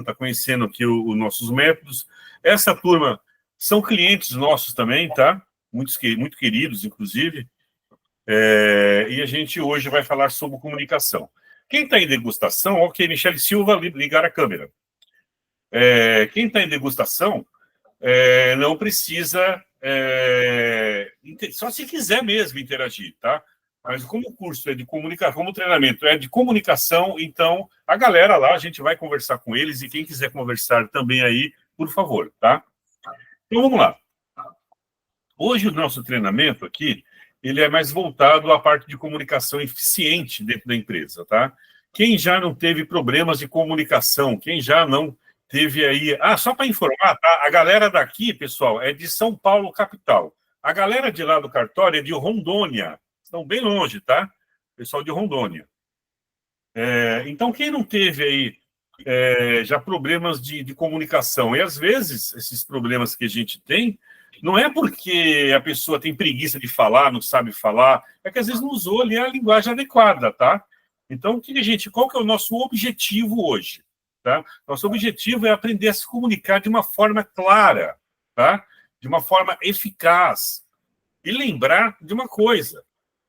está conhecendo aqui os nossos métodos. Essa turma são clientes nossos também, tá? Muito queridos, inclusive. E a gente hoje vai falar sobre comunicação. Quem está em degustação, ok, Michele Silva, ligar a câmera. Quem está em degustação não precisa, só se quiser mesmo interagir, tá? Mas como o curso é de comunicação, como o treinamento é de comunicação, então a galera lá, a gente vai conversar com eles e quem quiser conversar também aí, por favor, tá? Então vamos lá. Hoje o nosso treinamento aqui, ele é mais voltado à parte de comunicação eficiente dentro da empresa, tá? Quem já não teve problemas de comunicação, quem já não teve aí... só para informar, tá? A galera daqui, pessoal, é de São Paulo, capital. A galera de lá do cartório é de Rondônia. Estão bem longe, tá? Pessoal de Rondônia. Então, quem não teve aí já problemas de comunicação, e às vezes esses problemas que a gente tem, não é porque a pessoa tem preguiça de falar, não sabe falar, é que às vezes não usou ali a linguagem adequada, tá? Então, qual que é o nosso objetivo hoje? Tá? Nosso objetivo é aprender a se comunicar de uma forma clara, tá? De uma forma eficaz. E lembrar de uma coisa.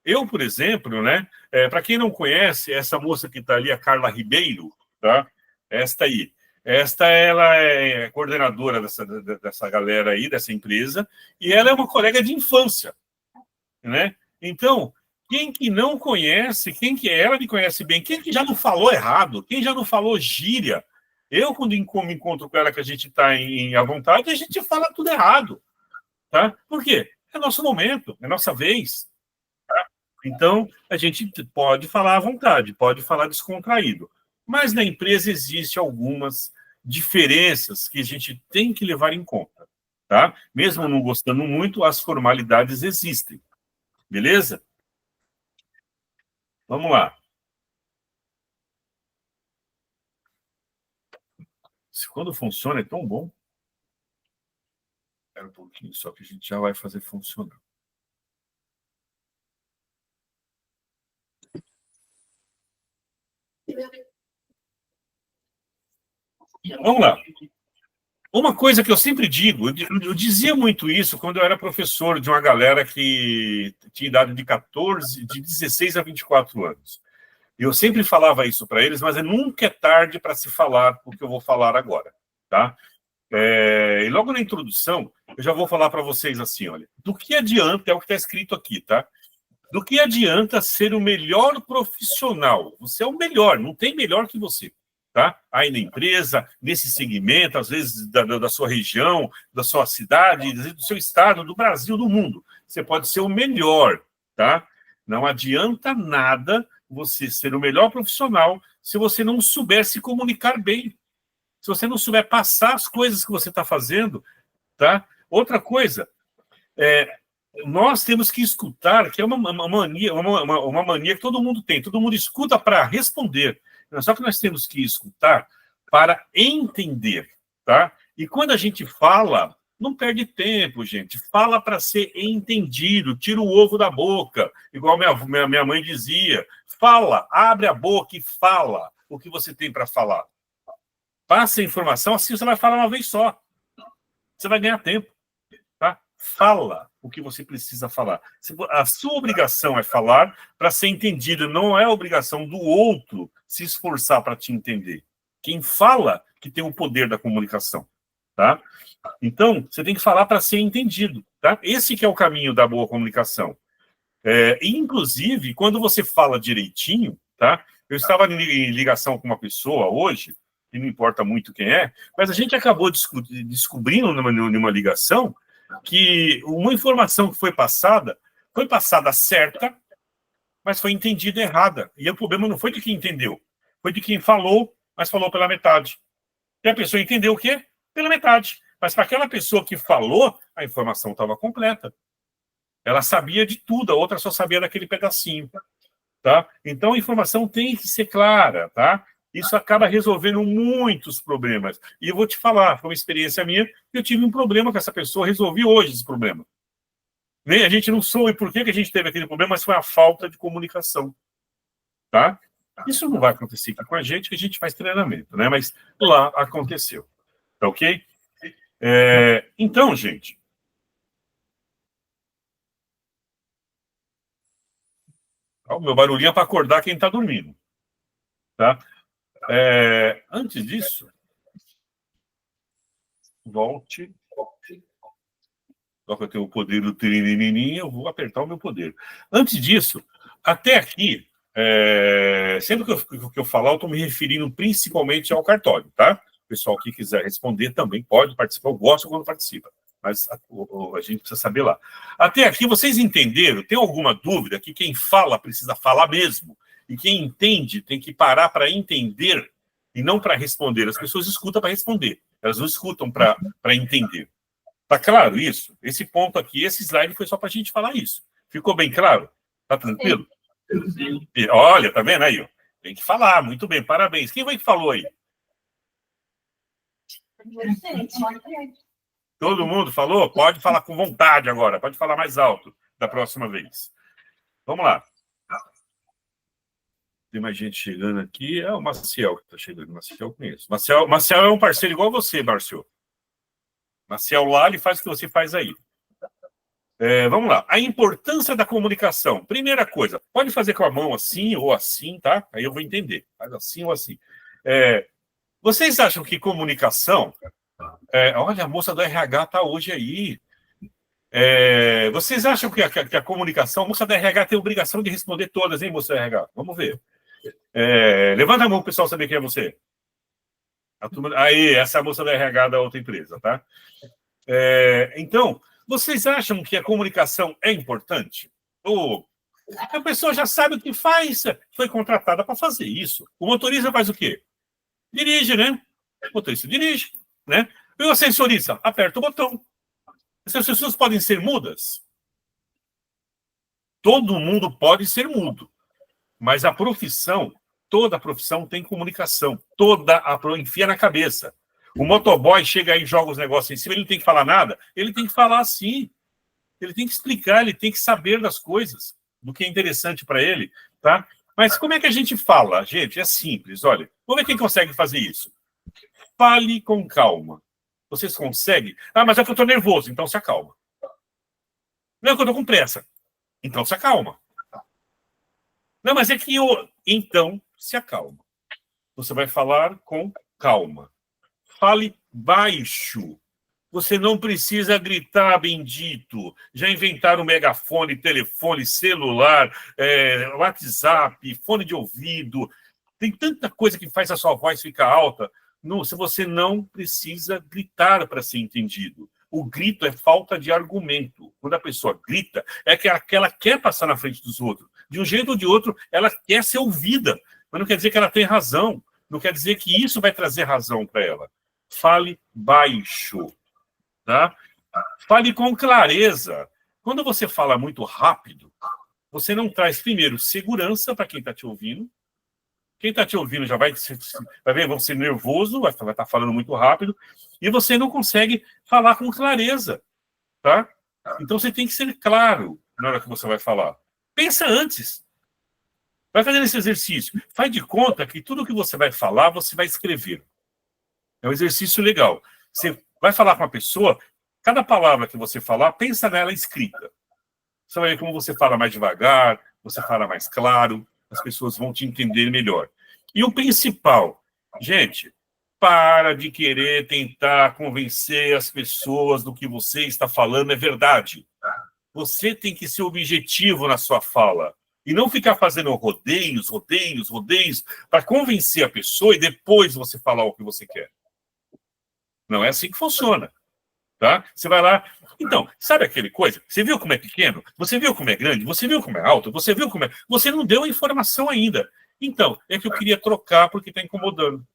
Eu, por exemplo, né? Para quem não conhece, essa moça que está ali, a Carla Ribeiro, tá? Esta ela é coordenadora dessa galera aí, dessa empresa, e ela é uma colega de infância, né? Então, quem que não conhece, ela me conhece bem, quem que já não falou errado, quem já não falou gíria, eu, quando me encontro com ela, que a gente está à vontade, a gente fala tudo errado, tá? Por quê? É nosso momento, é nossa vez. Então, a gente pode falar à vontade, pode falar descontraído. Mas na empresa existem algumas diferenças que a gente tem que levar em conta, tá? Mesmo não gostando muito, as formalidades existem. Beleza? Vamos lá. Quando funciona, é tão bom. Espera um pouquinho, só que a gente já vai fazer funcionar. Vamos lá. Uma coisa que eu sempre digo, eu dizia muito isso quando eu era professor de uma galera que tinha idade de 16 a 24 anos. Eu sempre falava isso para eles, mas nunca é tarde para se falar o que eu vou falar agora, tá? E logo na introdução, eu já vou falar para vocês assim, olha, do que adianta, é o que está escrito aqui, tá? Do que adianta ser o melhor profissional? Você é o melhor, não tem melhor que você, tá? Aí na empresa, nesse segmento, às vezes da sua região, da sua cidade, do seu estado, do Brasil, do mundo. Você pode ser o melhor, tá? Não adianta nada você ser o melhor profissional se você não souber se comunicar bem, se você não souber passar as coisas que você está fazendo, tá? Outra coisa, nós temos que escutar, que é uma mania que todo mundo tem. Todo mundo escuta para responder. Só que nós temos que escutar para entender, tá? E quando a gente fala, não perde tempo, gente. Fala para ser entendido. Tira o ovo da boca, igual minha mãe dizia. Fala, abre a boca e fala o que você tem para falar. Passa a informação, assim você vai falar uma vez só. Você vai ganhar tempo. Tá? Fala o que você precisa falar. A sua obrigação é falar para ser entendido, não é a obrigação do outro se esforçar para te entender. Quem fala que tem o poder da comunicação, tá? Então, você tem que falar para ser entendido, tá? Esse que é o caminho da boa comunicação. Inclusive, quando você fala direitinho, tá? Eu estava em ligação com uma pessoa hoje, que não importa muito quem é, mas a gente acabou descobrindo numa ligação que uma informação que foi passada certa, mas foi entendida errada. E o problema não foi de quem entendeu, foi de quem falou, mas falou pela metade. E a pessoa entendeu o quê? Pela metade. Mas para aquela pessoa que falou, a informação estava completa. Ela sabia de tudo, a outra só sabia daquele pedacinho. Tá? Então a informação tem que ser clara, tá? Isso acaba resolvendo muitos problemas. E eu vou te falar, foi uma experiência minha, eu tive um problema com essa pessoa, resolvi hoje esse problema. A gente não soube por que a gente teve aquele problema, mas foi a falta de comunicação. Tá? Isso não vai acontecer aqui com a gente, que a gente faz treinamento, né? Mas lá aconteceu, tá ok? Então, gente, o meu barulhinho é para acordar quem está dormindo, tá? Antes disso, volte. Só que eu tenho o poder do trininininho, eu vou apertar o meu poder. Antes disso, até aqui, sempre que eu falar, eu estou me referindo principalmente ao cartório, tá? O pessoal que quiser responder também pode participar. Eu gosto quando participa, mas a gente precisa saber lá. Até aqui, vocês entenderam? Tem alguma dúvida que quem fala precisa falar mesmo? E quem entende tem que parar para entender e não para responder. As pessoas escutam para responder, elas não escutam para entender. Tá claro isso? Esse ponto aqui, esse slide foi só para a gente falar isso. Ficou bem claro? Tá tranquilo? Sim. Olha, tá vendo aí? Ó? Tem que falar, muito bem, parabéns. Quem foi que falou aí? Todo mundo falou? Pode falar com vontade agora, pode falar mais alto da próxima vez. Vamos lá. Tem mais gente chegando aqui. O Maciel que está chegando. Maciel eu conheço. Maciel é um parceiro igual você, Márcio. Maciel lá, ele faz o que você faz aí. Vamos lá. A importância da comunicação. Primeira coisa, pode fazer com a mão assim ou assim, tá? Aí eu vou entender. Faz assim ou assim. Vocês acham que comunicação... olha, a moça do RH está hoje aí. Vocês acham que a comunicação... A moça do RH tem a obrigação de responder todas, hein, moça do RH? Vamos ver. Levanta a mão para o pessoal saber quem é você. Aí, essa é a moça do RH da outra empresa, tá? Então, vocês acham que a comunicação é importante? Ou a pessoa já sabe o que faz, foi contratada para fazer isso. O motorista faz o quê? Dirige, né? O motorista dirige, né? E o ascensorista aperta o botão. Essas pessoas podem ser mudas? Todo mundo pode ser mudo, mas a profissão, toda a profissão tem comunicação, enfia na cabeça. O motoboy chega aí e joga os negócios em cima, ele não tem que falar nada, ele tem que falar assim. Ele tem que explicar, ele tem que saber das coisas, do que é interessante para ele, tá? Mas como é que a gente fala? Gente, é simples, olha. Vamos ver quem consegue fazer isso. Fale com calma. Vocês conseguem? Mas é que eu estou nervoso, então se acalma. Não, é que eu estou com pressa. Então se acalma. Não, mas é que eu... Então se acalma. Você vai falar com calma. Fale baixo. Você não precisa gritar, bendito. Já inventaram megafone, telefone, celular, WhatsApp, fone de ouvido. Tem tanta coisa que faz a sua voz ficar alta. Se você não precisa gritar para ser entendido. O grito é falta de argumento. Quando a pessoa grita, é que ela quer passar na frente dos outros. De um jeito ou de outro, ela quer ser ouvida. Mas não quer dizer que ela tem razão. Não quer dizer que isso vai trazer razão para ela. Fale baixo. Tá? Fale com clareza. Quando você fala muito rápido, você não traz, primeiro, segurança para quem está te ouvindo. Quem está te ouvindo já vai ver, vão ser nervoso, vai estar falando muito rápido, e você não consegue falar com clareza. Tá? Então você tem que ser claro na hora que você vai falar. Pensa antes. Vai fazendo esse exercício. Faz de conta que tudo que você vai falar, você vai escrever. É um exercício legal. Você vai falar com uma pessoa, cada palavra que você falar, pensa nela escrita. Você vai ver como você fala mais devagar, você fala mais claro, as pessoas vão te entender melhor. E o principal, gente, para de querer tentar convencer as pessoas do que você está falando é verdade. Você tem que ser objetivo na sua fala. E não ficar fazendo rodeios para convencer a pessoa e depois você falar o que você quer. Não é assim que funciona. Tá? Você vai lá... Então, sabe aquele coisa? Você viu como é pequeno? Você viu como é grande? Você viu como é alto? Você viu como é... Você não deu a informação ainda. Então, é que eu queria trocar porque está incomodando.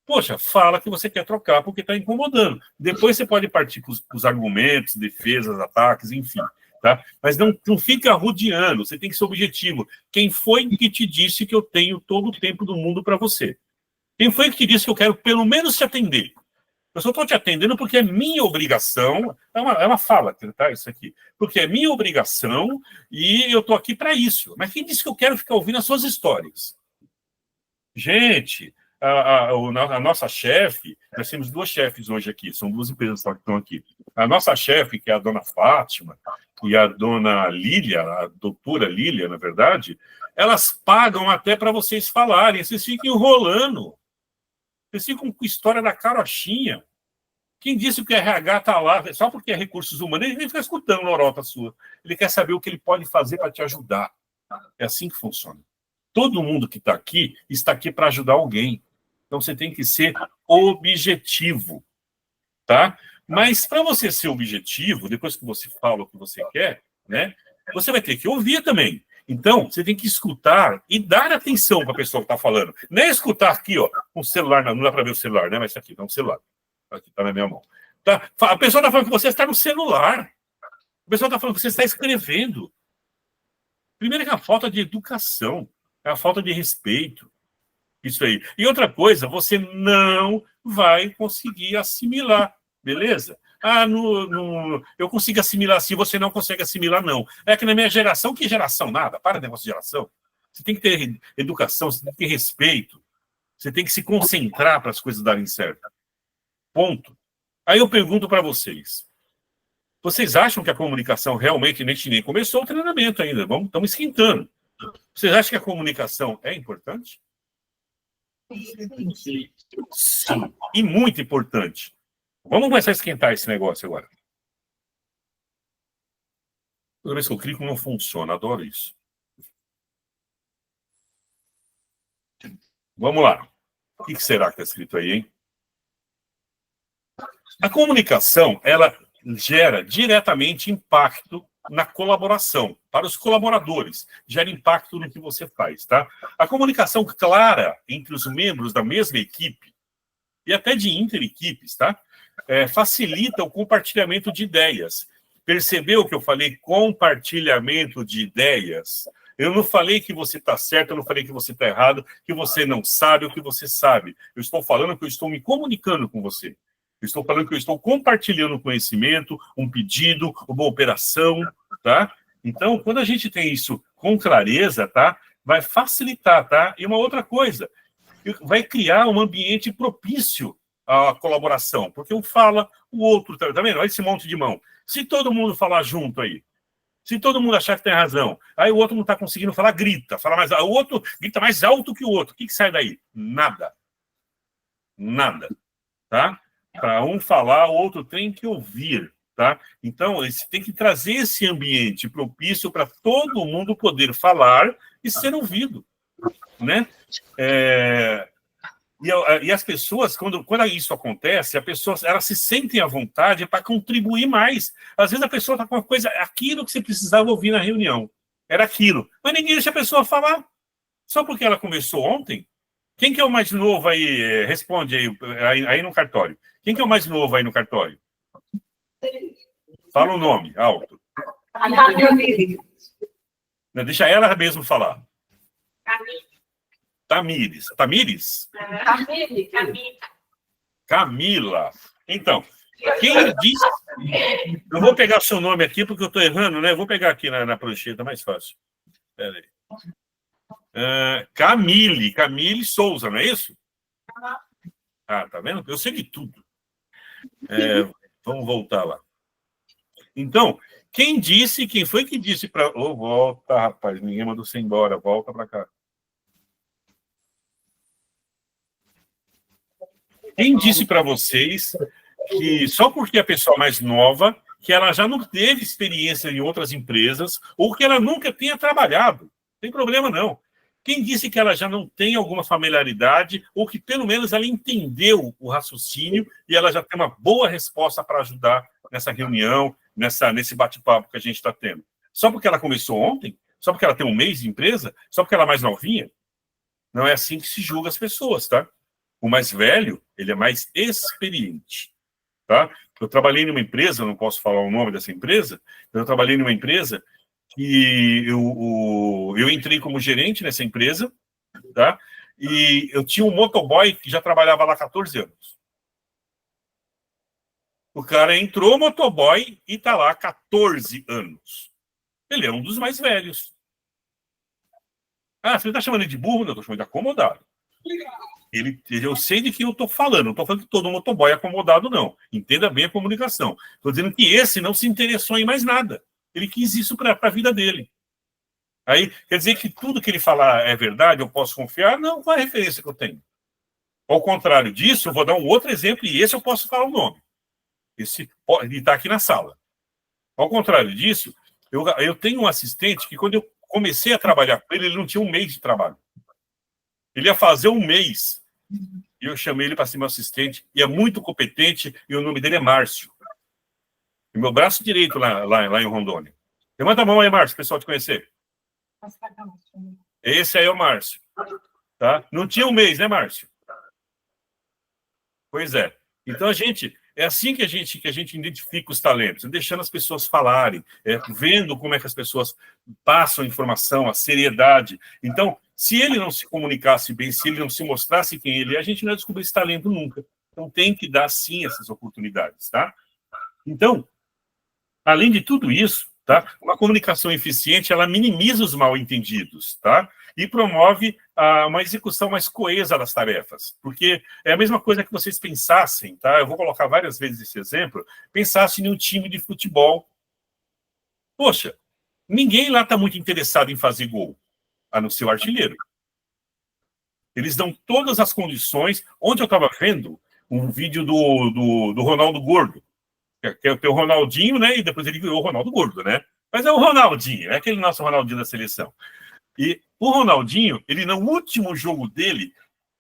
Poxa, fala que você quer trocar porque está incomodando. Depois você pode partir com os argumentos, defesas, ataques, enfim. Tá? Mas não fica rodeando, você tem que ser objetivo. Quem foi que te disse que eu tenho todo o tempo do mundo para você? Quem foi que te disse que eu quero pelo menos te atender? Eu só estou te atendendo porque é minha obrigação, é uma fala, tá? Isso aqui. Porque é minha obrigação e eu estou aqui para isso. Mas quem disse que eu quero ficar ouvindo as suas histórias? Gente, a nossa chefe, nós temos duas chefes hoje aqui, são duas empresas que estão aqui. A nossa chefe, que é a dona Fátima, e a dona Lília, a doutora Lília, na verdade, elas pagam até para vocês falarem, vocês ficam enrolando. Vocês ficam com história da carochinha. Quem disse que o RH está lá só porque é recursos humanos? Ele nem fica escutando lorota sua. Ele quer saber o que ele pode fazer para te ajudar. É assim que funciona. Todo mundo que está aqui para ajudar alguém. Então você tem que ser objetivo, tá? Mas para você ser objetivo, depois que você fala o que você quer, né? Você vai ter que ouvir também. Então, você tem que escutar e dar atenção para a pessoa que está falando. Não é escutar aqui, ó, um celular, não dá para ver o celular, né? Mas está aqui, tá um celular. Aqui está na minha mão. Tá? A pessoa está falando que você está no celular. A pessoa está falando que você está escrevendo. Primeiro que é a falta de educação, é a falta de respeito. Isso aí. E outra coisa, você não vai conseguir assimilar, beleza? Eu consigo assimilar assim, você não consegue assimilar, não. É que na minha geração, que geração? Nada. Para de negócio de geração. Você tem que ter educação, você tem que ter respeito, você tem que se concentrar para as coisas darem certo. Ponto. Aí eu pergunto para vocês. Vocês acham que a comunicação realmente nem começou o treinamento ainda? Estamos esquentando. Vocês acham que a comunicação é importante? Sim. E muito importante. Vamos começar a esquentar esse negócio agora. Toda vez que eu clico não funciona, adoro isso. Vamos lá. O que será que está escrito aí, hein? A comunicação, ela gera diretamente impacto na colaboração, para os colaboradores, gera impacto no que você faz, tá? A comunicação clara entre os membros da mesma equipe, e até de inter-equipes, tá? Facilita o compartilhamento de ideias. Percebeu que eu falei compartilhamento de ideias? Eu não falei que você está certo, eu não falei que você está errado, que você não sabe o que você sabe. Eu estou falando que eu estou me comunicando com você. Eu estou falando que eu estou compartilhando conhecimento, um pedido, uma operação, tá? Então, quando a gente tem isso com clareza, tá? Vai facilitar, tá? E uma outra coisa, vai criar um ambiente propício à colaboração, porque um fala, o outro, tá vendo? Olha esse monte de mão. Se todo mundo falar junto aí, se todo mundo achar que tem razão, aí o outro não está conseguindo falar, grita, fala mais, o outro grita mais alto que o outro. O que sai daí? Nada. Nada, tá? Para um falar, o outro tem que ouvir, tá? Então, você tem que trazer esse ambiente propício para todo mundo poder falar e ser ouvido, né? E as pessoas, quando isso acontece, elas se sentem à vontade para contribuir mais. Às vezes a pessoa está com uma coisa, aquilo que você precisava ouvir na reunião, era aquilo. Mas ninguém deixa a pessoa falar. Só porque ela começou ontem. Quem que é o mais novo aí? Responde aí no cartório. Quem que é o mais novo aí no cartório? Fala o nome, alto. Deixa ela mesmo falar. Tamires. Tamires? Camila. Então, quem disse... Eu vou pegar seu nome aqui, porque eu estou errando, né? Eu vou pegar aqui na prancheta, mais fácil. Espera aí. Camille Souza, não é isso? Ah, tá vendo? Eu sei de tudo. Vamos voltar lá. Então, quem foi que disse para... volta, rapaz, ninguém mandou você embora, volta para cá. Quem disse para vocês que só porque a pessoa mais nova, que ela já não teve experiência em outras empresas, ou que ela nunca tenha trabalhado? Não tem problema, não. Quem disse que ela já não tem alguma familiaridade, ou que pelo menos ela entendeu o raciocínio e ela já tem uma boa resposta para ajudar nessa reunião, nesse bate-papo que a gente está tendo? Só porque ela começou ontem? Só porque ela tem um mês de empresa? Só porque ela é mais novinha? Não é assim que se julga as pessoas, tá? O mais velho, ele é mais experiente, tá? Eu trabalhei numa empresa, não posso falar o nome dessa empresa, mas eu trabalhei numa empresa que eu entrei como gerente nessa empresa, tá? E eu tinha um motoboy que já trabalhava lá há 14 anos. O cara entrou motoboy e está lá há 14 anos. Ele é um dos mais velhos. Ah, você está chamando ele de burro? Não, estou chamando de acomodado. Eu sei de quem eu estou falando. Não estou falando que todo motoboy é acomodado, não. Entenda bem a comunicação. Estou dizendo que esse não se interessou em mais nada. Ele quis isso para a vida dele. Aí, quer dizer que tudo que ele falar é verdade, eu posso confiar? Não, qual é a referência que eu tenho? Ao contrário disso, eu vou dar um outro exemplo, e esse eu posso falar o nome. Ele está aqui na sala. Ao contrário disso, eu tenho um assistente que, quando eu comecei a trabalhar com ele, ele não tinha um mês de trabalho. Ele ia fazer um mês. E eu chamei ele para ser meu assistente, e é muito competente, e o nome dele é Márcio. E meu braço direito lá em Rondônia. Levanta a mão aí, Márcio, pessoal te conhecer. Esse aí é o Márcio. Tá? Não tinha um mês, né, Márcio? Pois é. Então, é assim que a gente identifica os talentos, deixando as pessoas falarem, vendo como é que as pessoas passam a informação, a seriedade. Então, se ele não se comunicasse bem, se ele não se mostrasse quem ele é, a gente não ia descobrir esse talento nunca. Então, tem que dar, sim, essas oportunidades, tá? Então, além de tudo isso, tá? Uma comunicação eficiente, ela minimiza os mal-entendidos, tá? E promove uma execução mais coesa das tarefas. Porque é a mesma coisa que vocês pensassem, tá? Eu vou colocar várias vezes esse exemplo. Pensassem em um time de futebol. Poxa, ninguém lá está muito interessado em fazer gol, a não ser o artilheiro. Eles dão todas as condições. Ontem eu estava vendo um vídeo do Ronaldo Gordo, que é o Ronaldinho, né? E depois ele virou o Ronaldo Gordo, né? Mas é o Ronaldinho, é aquele nosso Ronaldinho da seleção. E o Ronaldinho, ele no último jogo dele,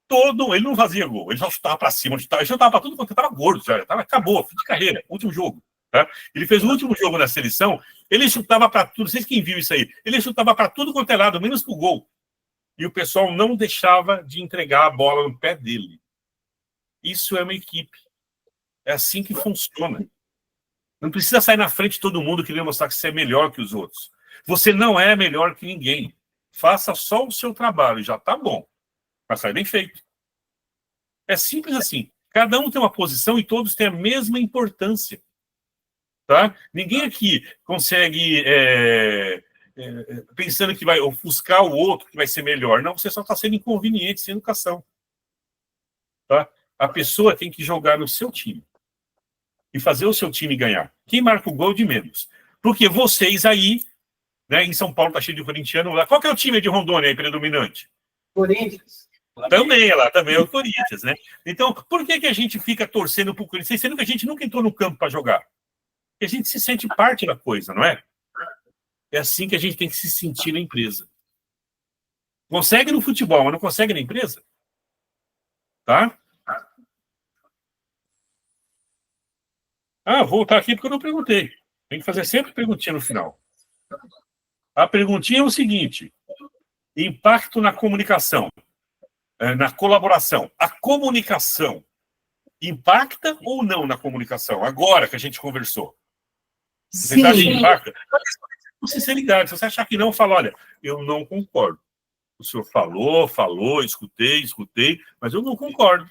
ele não fazia gol, ele só chutava para cima, ele chutava para tudo quanto estava gordo, acabou, fim de carreira, último jogo. Tá? Ele fez o último jogo na seleção, ele chutava para tudo, não sei quem viu isso aí, ele chutava para tudo quanto é lado, menos para o gol. E o pessoal não deixava de entregar a bola no pé dele. Isso é uma equipe. É assim que funciona. Não precisa sair na frente de todo mundo querendo mostrar que você é melhor que os outros. Você não é melhor que ninguém. Faça só o seu trabalho, já está bom. Mas sai bem feito. É simples assim. Cada um tem uma posição e todos têm a mesma importância. Tá? Ninguém aqui consegue pensando que vai ofuscar o outro, que vai ser melhor. Não, você só está sendo inconveniente sem educação. Tá? A pessoa tem que jogar no seu time e fazer o seu time ganhar. Quem marca o gol de menos. Porque vocês aí, né, em São Paulo está cheio de corintiano. Qual que é o time de Rondônia aí predominante? Corinthians. Também, lá também é o Corinthians, né? Então, por que a gente fica torcendo para o Corinthians, sendo que a gente nunca entrou no campo para jogar? Porque a gente se sente parte da coisa, não é? É assim que a gente tem que se sentir na empresa. Consegue no futebol, mas não consegue na empresa? Tá? Vou voltar aqui porque eu não perguntei. Tem que fazer sempre perguntinha no final. A perguntinha é o seguinte: impacto na comunicação, na colaboração. A comunicação impacta ou não na comunicação? Agora que a gente conversou. Você acha que impacta? Com sinceridade, se você achar que não, fala, olha, eu não concordo. O senhor falou, escutei, mas eu não concordo.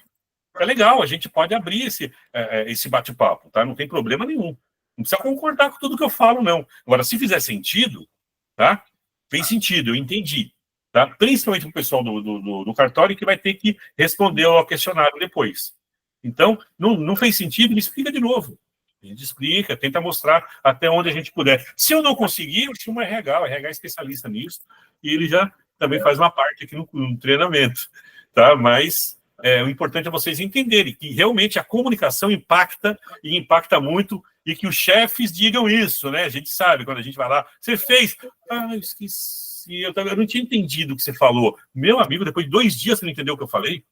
É legal, a gente pode abrir esse bate-papo, tá? Não tem problema nenhum. Não precisa concordar com tudo que eu falo, não. Agora, se fizer sentido, tá? Fez sentido, eu entendi. Tá? Principalmente o pessoal do cartório que vai ter que responder ao questionário depois. Então, não fez sentido, me explica de novo. A gente explica, tenta mostrar até onde a gente puder. Se eu não conseguir, eu chamo o RH é especialista nisso, e ele já também faz uma parte aqui no treinamento. Tá? Mas o importante é vocês entenderem que realmente a comunicação impacta, e impacta muito, e que os chefes digam isso, né? A gente sabe, quando a gente vai lá, você fez... eu esqueci, eu não tinha entendido o que você falou. Meu amigo, depois de 2 dias você não entendeu o que eu falei?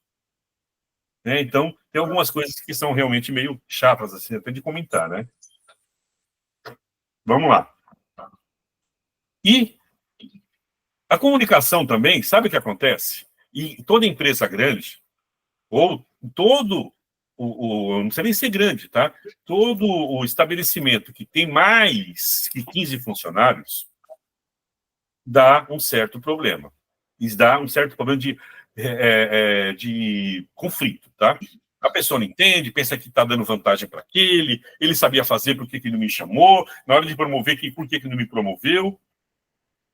Então, tem algumas coisas que são realmente meio chatas, assim, até de comentar, né? Vamos lá. E a comunicação também, sabe o que acontece? E toda empresa grande, ou todo não precisa nem ser grande, tá? Todo o estabelecimento que tem mais que 15 funcionários dá um certo problema. Dá um certo problema de conflito, tá? A pessoa não entende, pensa que está dando vantagem para aquele, ele sabia fazer, por que ele não me chamou, na hora de promover, por que ele não me promoveu.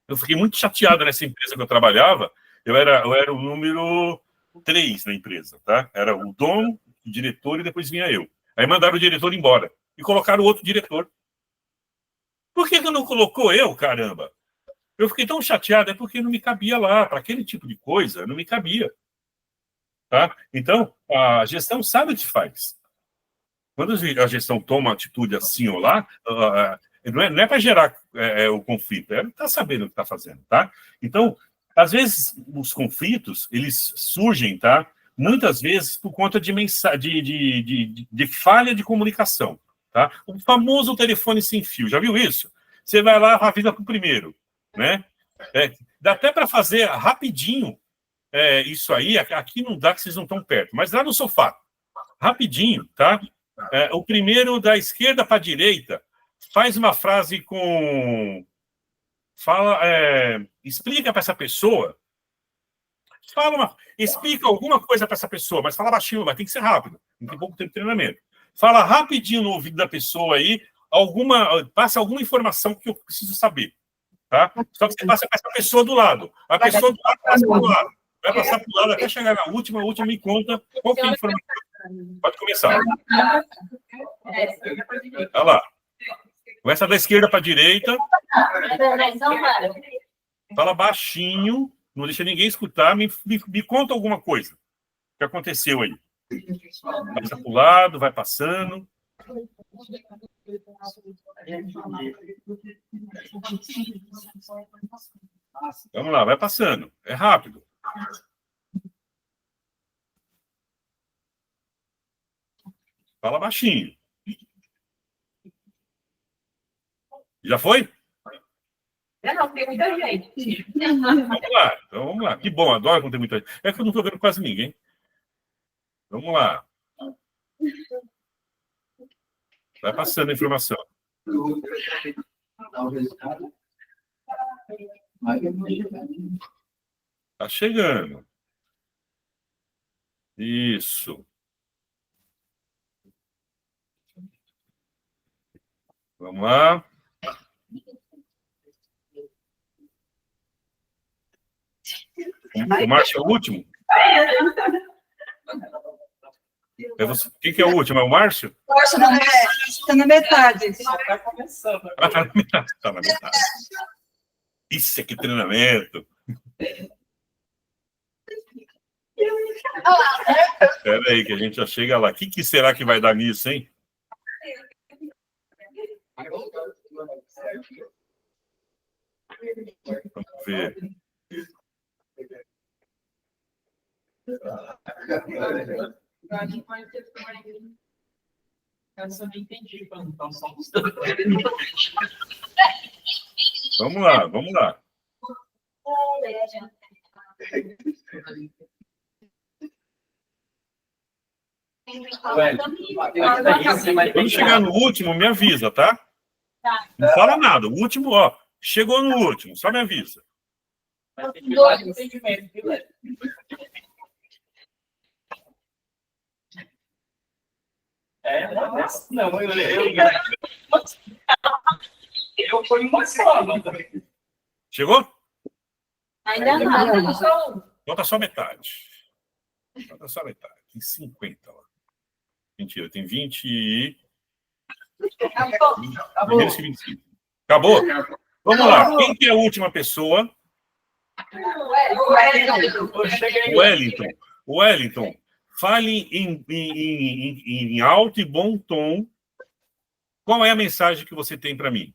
Eu fiquei muito chateado nessa empresa que eu trabalhava, eu era o número 3 da empresa, tá? Era o dono, o diretor e depois vinha eu. Aí mandaram o diretor embora e colocaram outro diretor. Por que não colocou eu, caramba? Eu fiquei tão chateado, é porque não me cabia lá, para aquele tipo de coisa, não me cabia. Tá? Então, a gestão sabe o que faz. Quando a gestão toma uma atitude assim ou lá, não é para gerar o conflito, é estar sabendo o que está fazendo. Tá? Então, às vezes, os conflitos, eles surgem, tá? Muitas vezes por conta de falha de comunicação. Tá? O famoso telefone sem fio, já viu isso? Você vai lá, avisa para o primeiro. Né? Dá até para fazer rapidinho isso aí. Aqui não dá, que vocês não estão perto, mas lá no sofá, rapidinho, tá? O primeiro da esquerda para a direita faz uma frase explica para essa pessoa, explica alguma coisa para essa pessoa, mas fala baixinho, mas tem que ser rápido, não tem pouco tempo de treinamento. Fala rapidinho no ouvido da pessoa aí, passa alguma informação que eu preciso saber. Tá? Só que você passa para essa pessoa do lado. A pessoa do lado passa para o lado. Vai passar para o lado até chegar na última. A última me conta qual que é a informação. Pode começar. Olha lá. Começa da esquerda para a direita. Fala baixinho. Não deixa ninguém escutar. Me conta alguma coisa que aconteceu aí. Passa para o lado, vai passando. Vamos lá, vai passando. É rápido. Fala baixinho. Já foi? Não, tem muita gente. Vamos lá. Que bom, adoro quando tem muita gente. É que eu não estou vendo quase ninguém. Vamos lá. Vai passando a informação. Tá chegando. Isso. Vamos lá. O Márcio é o último? Quem que é o último? É o Márcio? Está na metade. Está começando. Está na metade. Isso aqui, treinamento. Espera aí, que a gente já chega lá. O que será que vai dar nisso, hein? Vamos ver. Vamos lá, vamos lá. Quando chegar no último, me avisa, tá? Não fala nada. O último, ó. Chegou no último, só me avisa. Não, eu fui uma só. Chegou? Ainda não. Falta só metade. Falta só metade. Tem 50 lá. Mentira, tem 20 e... Acabou. 25. Acabou? Vamos lá. Quem que é a última pessoa? O Wellington. Fale em alto e bom tom. Qual é a mensagem que você tem para mim?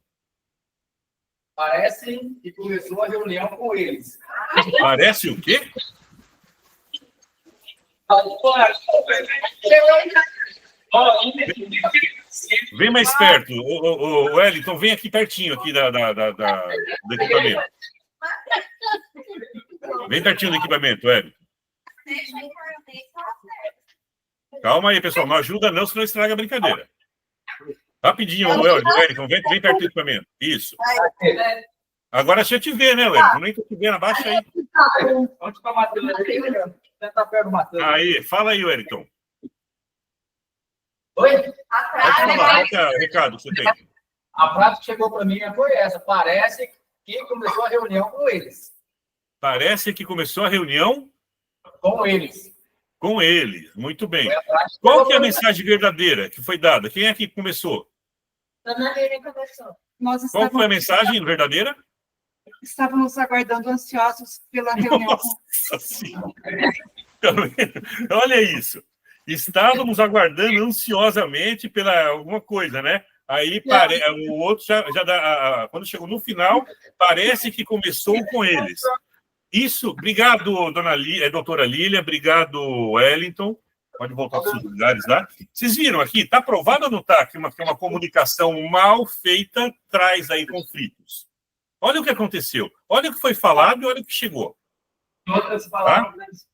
Parece que começou a reunião com eles. Parece o quê? Vem mais perto. O Wellington, vem aqui pertinho aqui do equipamento. Vem pertinho do equipamento, Wellington. Calma aí, pessoal. Não ajuda não, senão estraga a brincadeira. Rapidinho, Wellington. Vem perto do equipamento. Isso. Agora deixa eu te ver, né, Wellington? Nem tô te vendo. Abaixa aí. Onde está o Matheus? Tenta perto do Matheus. Aí, fala aí, Wellington. Oi? Pode falar, qual é o recado que você tem? A frase que chegou para mim foi essa. Parece que começou a reunião com eles. Parece que começou a reunião Com eles. com ele. Muito bem. Foi a frase Qual chegou que é a pra mim. mensagem verdadeira que foi dada? Quem é que começou? Dona Lília começou. Nós Qual foi a mensagem verdadeira? estávamos aguardando ansiosos pela reunião. Nossa Senhora. Olha isso. Estávamos aguardando ansiosamente pela alguma coisa, né? Aí o outro já dá. Quando chegou no final, parece que começou com eles. Isso, obrigado, doutora Lília, obrigado, Wellington. Pode voltar para os seus lugares lá. Vocês viram aqui? Está provado ou não está que uma comunicação mal feita traz aí conflitos? Olha o que aconteceu. Olha o que foi falado e olha o que chegou. Outras palavras.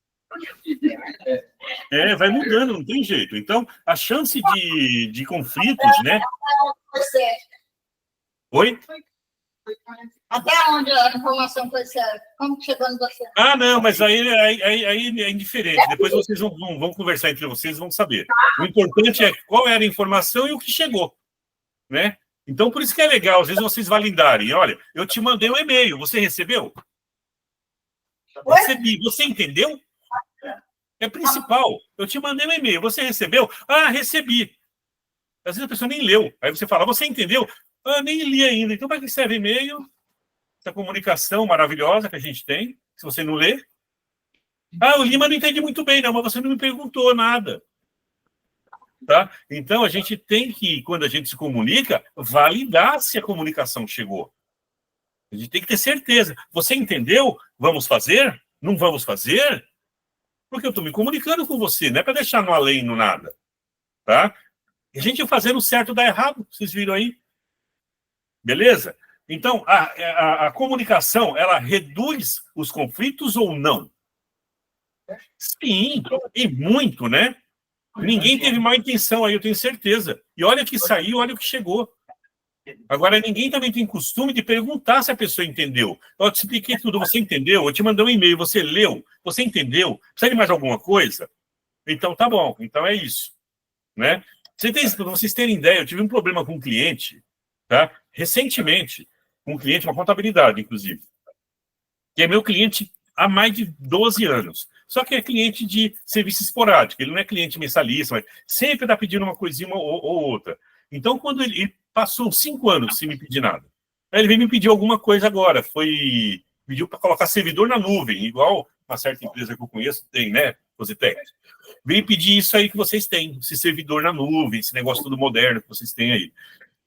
Vai mudando, não tem jeito. Então, a chance de conflitos, né? Você. Oi? Até onde a informação foi certa? Como que chegou em você? Ah, não, mas aí é indiferente. Depois vocês vão conversar entre vocês e vão saber. O importante é qual era a informação e o que chegou, né? Então, por isso que é legal, às vezes, vocês validarem. Olha, eu te mandei um e-mail, você recebeu? Recebi. Você entendeu? É principal. Eu te mandei um e-mail, você recebeu? Ah, recebi. Às vezes a pessoa nem leu. Aí você fala, você entendeu? Ah, nem li ainda. Então, para que serve e-mail? Essa comunicação maravilhosa que a gente tem, se você não lê. Ah, eu li, mas não entendi muito bem, não, mas você não me perguntou nada. Tá? Então, a gente tem que, quando a gente se comunica, validar se a comunicação chegou. A gente tem que ter certeza. Você entendeu? Vamos fazer? Não vamos fazer? Porque eu estou me comunicando com você, não é para deixar no além, no nada. Tá? A gente fazendo certo dá errado, vocês viram aí? Beleza? Então, a comunicação, ela reduz os conflitos ou não? Sim, e muito, né? Ninguém teve má intenção aí, eu tenho certeza. E olha o que saiu, olha o que chegou. Agora, ninguém também tem costume de perguntar se a pessoa entendeu. Eu te expliquei tudo, você entendeu? Eu te mandei um e-mail, você leu? Você entendeu? Precisa de mais alguma coisa? Então, tá bom. Então, é isso. Né? Para vocês terem ideia, eu tive um problema com um cliente, tá? Recentemente, com um cliente, uma contabilidade, inclusive, que é meu cliente há mais de 12 anos. Só que é cliente de serviço esporádico, ele não é cliente mensalista, mas sempre está pedindo uma coisinha ou outra. Então, quando ele passou 5 anos sem me pedir nada, aí ele veio me pedir alguma coisa agora, pediu para colocar servidor na nuvem, igual uma certa empresa que eu conheço tem, né, Positec. Veio pedir isso aí que vocês têm, esse servidor na nuvem, esse negócio tudo moderno que vocês têm aí.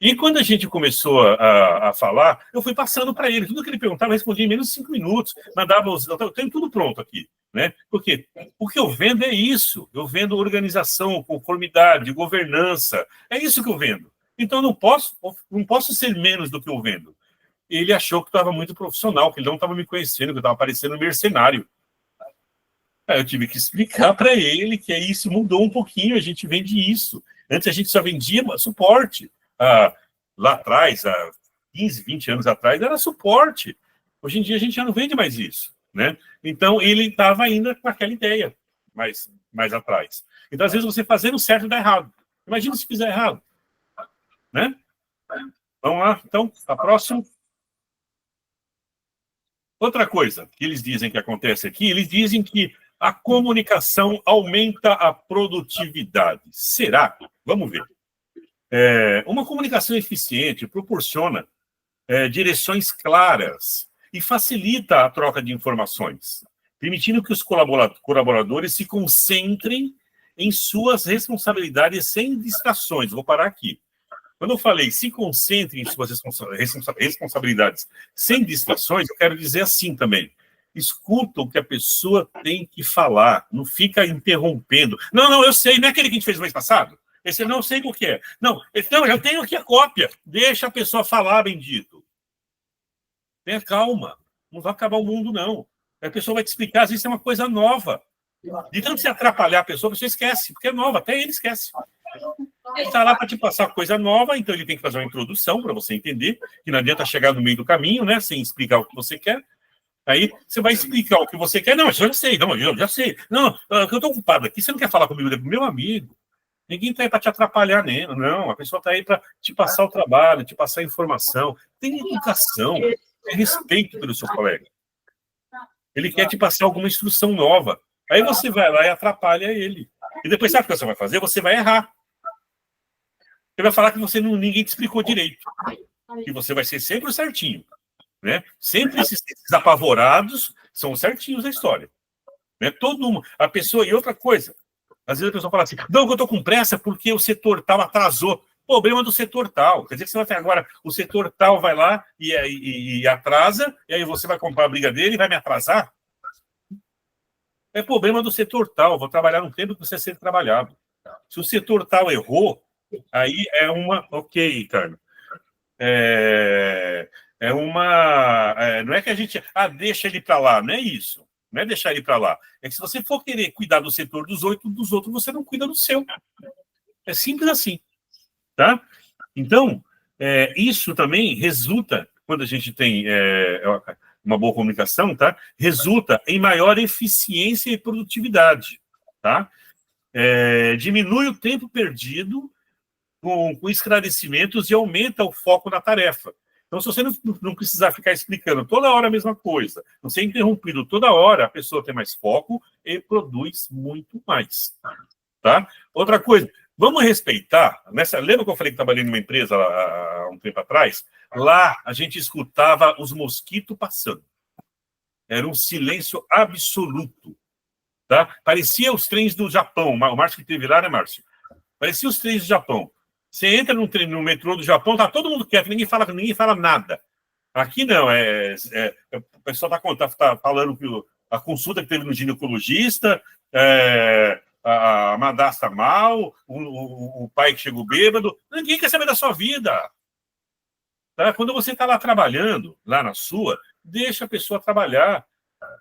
E quando a gente começou a falar, eu fui passando para ele. Tudo que ele perguntava, eu respondia em menos de 5 minutos. Mandava eu tenho tudo pronto aqui. Né? Porque o que eu vendo é isso. Eu vendo organização, conformidade, governança. É isso que eu vendo. Então, eu não posso ser menos do que eu vendo. Ele achou que estava muito profissional, que ele não estava me conhecendo, que eu estava parecendo um mercenário. Aí eu tive que explicar para ele que isso mudou um pouquinho, a gente vende isso. Antes a gente só vendia suporte. Lá atrás, há 15, 20 anos atrás, era suporte. Hoje em dia a gente já não vende mais isso. Né? Então, ele estava ainda com aquela ideia mais atrás. Então, às vezes, você fazendo certo dá errado. Imagina se fizer errado. Né? Vamos lá, então, a próxima. Outra coisa que eles dizem que acontece aqui, eles dizem que a comunicação aumenta a produtividade. Será? Vamos ver. Uma comunicação eficiente proporciona direções claras e facilita a troca de informações, permitindo que os colaboradores se concentrem em suas responsabilidades sem distrações. Vou parar aqui. Quando eu falei se concentre em suas responsabilidades sem distrações, eu quero dizer assim também. Escuta o que a pessoa tem que falar, não fica interrompendo. Não, eu sei, não é aquele que a gente fez no mês passado? Esse eu não sei o que é. Não, eu tenho aqui a cópia. Deixa a pessoa falar, bendito. Tenha calma. Não vai acabar o mundo, não. A pessoa vai te explicar, às vezes é uma coisa nova. De tanto se atrapalhar a pessoa esquece, porque é nova, até ele esquece. Ele está lá para te passar coisa nova, então ele tem que fazer uma introdução para você entender, que não adianta chegar no meio do caminho, né, sem explicar o que você quer. Aí você vai explicar o que você quer. Não, eu já sei, não, eu já sei. Não, eu estou ocupado aqui, você não quer falar comigo, meu amigo. Ninguém está aí para te atrapalhar, nem, não. A pessoa está aí para te passar o trabalho, te passar a informação. Tem educação, tem respeito pelo seu colega. Ele quer te passar alguma instrução nova. Aí você vai lá e atrapalha ele. E depois, sabe o que você vai fazer? Você vai errar. Você vai falar que ninguém te explicou direito. E você vai ser sempre o certinho. Né? Sempre esses apavorados são os certinhos da história. Né? Todo mundo. A pessoa. E outra coisa. Às vezes a pessoa fala assim: não, eu estou com pressa porque o setor tal atrasou. Problema do setor tal. Quer dizer que você vai ter agora, o setor tal vai lá e atrasa, e aí você vai comprar a briga dele e vai me atrasar? É problema do setor tal. Vou trabalhar no tempo que você ser trabalhado. Se o setor tal errou, aí é uma. Ok, Carlos. Não é que a gente. Deixa ele para lá. Não é isso. Não é deixar ele para lá. É que se você for querer cuidar do setor dos outros, você não cuida do seu. É simples assim. Tá? Então, isso também resulta, quando a gente tem uma boa comunicação, tá? Resulta em maior eficiência e produtividade. Tá? Diminui o tempo perdido com esclarecimentos e aumenta o foco na tarefa. Então, se você não precisar ficar explicando toda hora a mesma coisa, não ser interrompido toda hora, a pessoa tem mais foco e produz muito mais. Tá? Outra coisa, vamos respeitar. Lembra que eu falei que trabalhei numa empresa há um tempo atrás? Lá a gente escutava os mosquitos passando. Era um silêncio absoluto. Tá? Parecia os trens do Japão. O Márcio que teve lá, né, Márcio? Parecia os trens do Japão. Você entra no metrô do Japão, tá todo mundo quieto, ninguém fala nada. Aqui não, o pessoal tá falando que a consulta que teve no ginecologista, a madrasta mal, o pai que chegou bêbado, ninguém quer saber da sua vida. Tá? Quando você está lá trabalhando, lá na sua, deixa a pessoa trabalhar.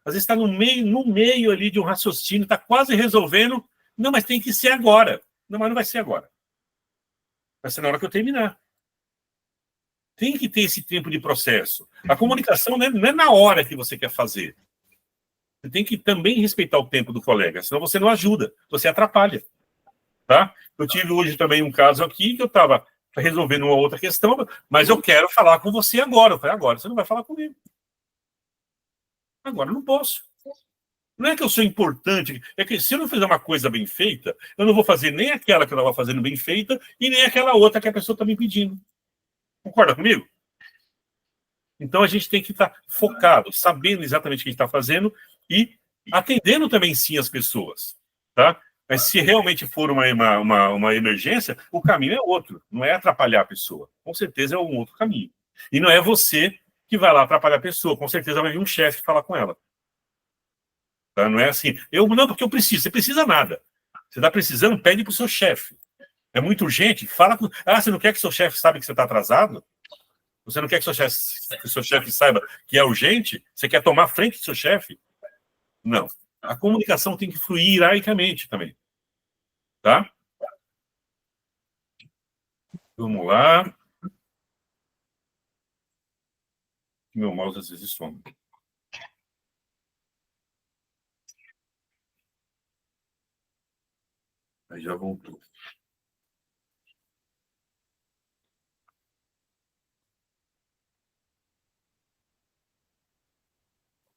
Às vezes está no meio ali de um raciocínio, está quase resolvendo. Não, mas tem que ser agora. Não, mas não vai ser agora. Vai ser na hora que eu terminar. Tem que ter esse tempo de processo. A comunicação não é na hora que você quer fazer. Você tem que também respeitar o tempo do colega, senão você não ajuda, você atrapalha. Tá? Eu tive hoje também um caso aqui que eu estava resolvendo uma outra questão, mas eu quero falar com você agora. Eu falei, agora você não vai falar comigo. Agora eu não posso. Não é que eu sou importante, é que se eu não fizer uma coisa bem feita, eu não vou fazer nem aquela que eu estava fazendo bem feita e nem aquela outra que a pessoa está me pedindo. Concorda comigo? Então a gente tem que estar focado, sabendo exatamente o que a gente está fazendo e atendendo também sim as pessoas. Tá? Mas se realmente for uma emergência, o caminho é outro. Não é atrapalhar a pessoa. Com certeza é um outro caminho. E não é você que vai lá atrapalhar a pessoa. Com certeza vai vir um chefe falar com ela. Tá? Não é assim, não, porque eu preciso. Você precisa nada. Você está precisando, pede para o seu chefe. É muito urgente, fala com. Você não quer que seu chefe saiba que você está atrasado? Você não quer que seu chefe saiba que é urgente? Você quer tomar frente do seu chefe? Não. A comunicação tem que fluir hierarquicamente também. Tá? Vamos lá. Meu mouse às vezes some. Aí já voltou.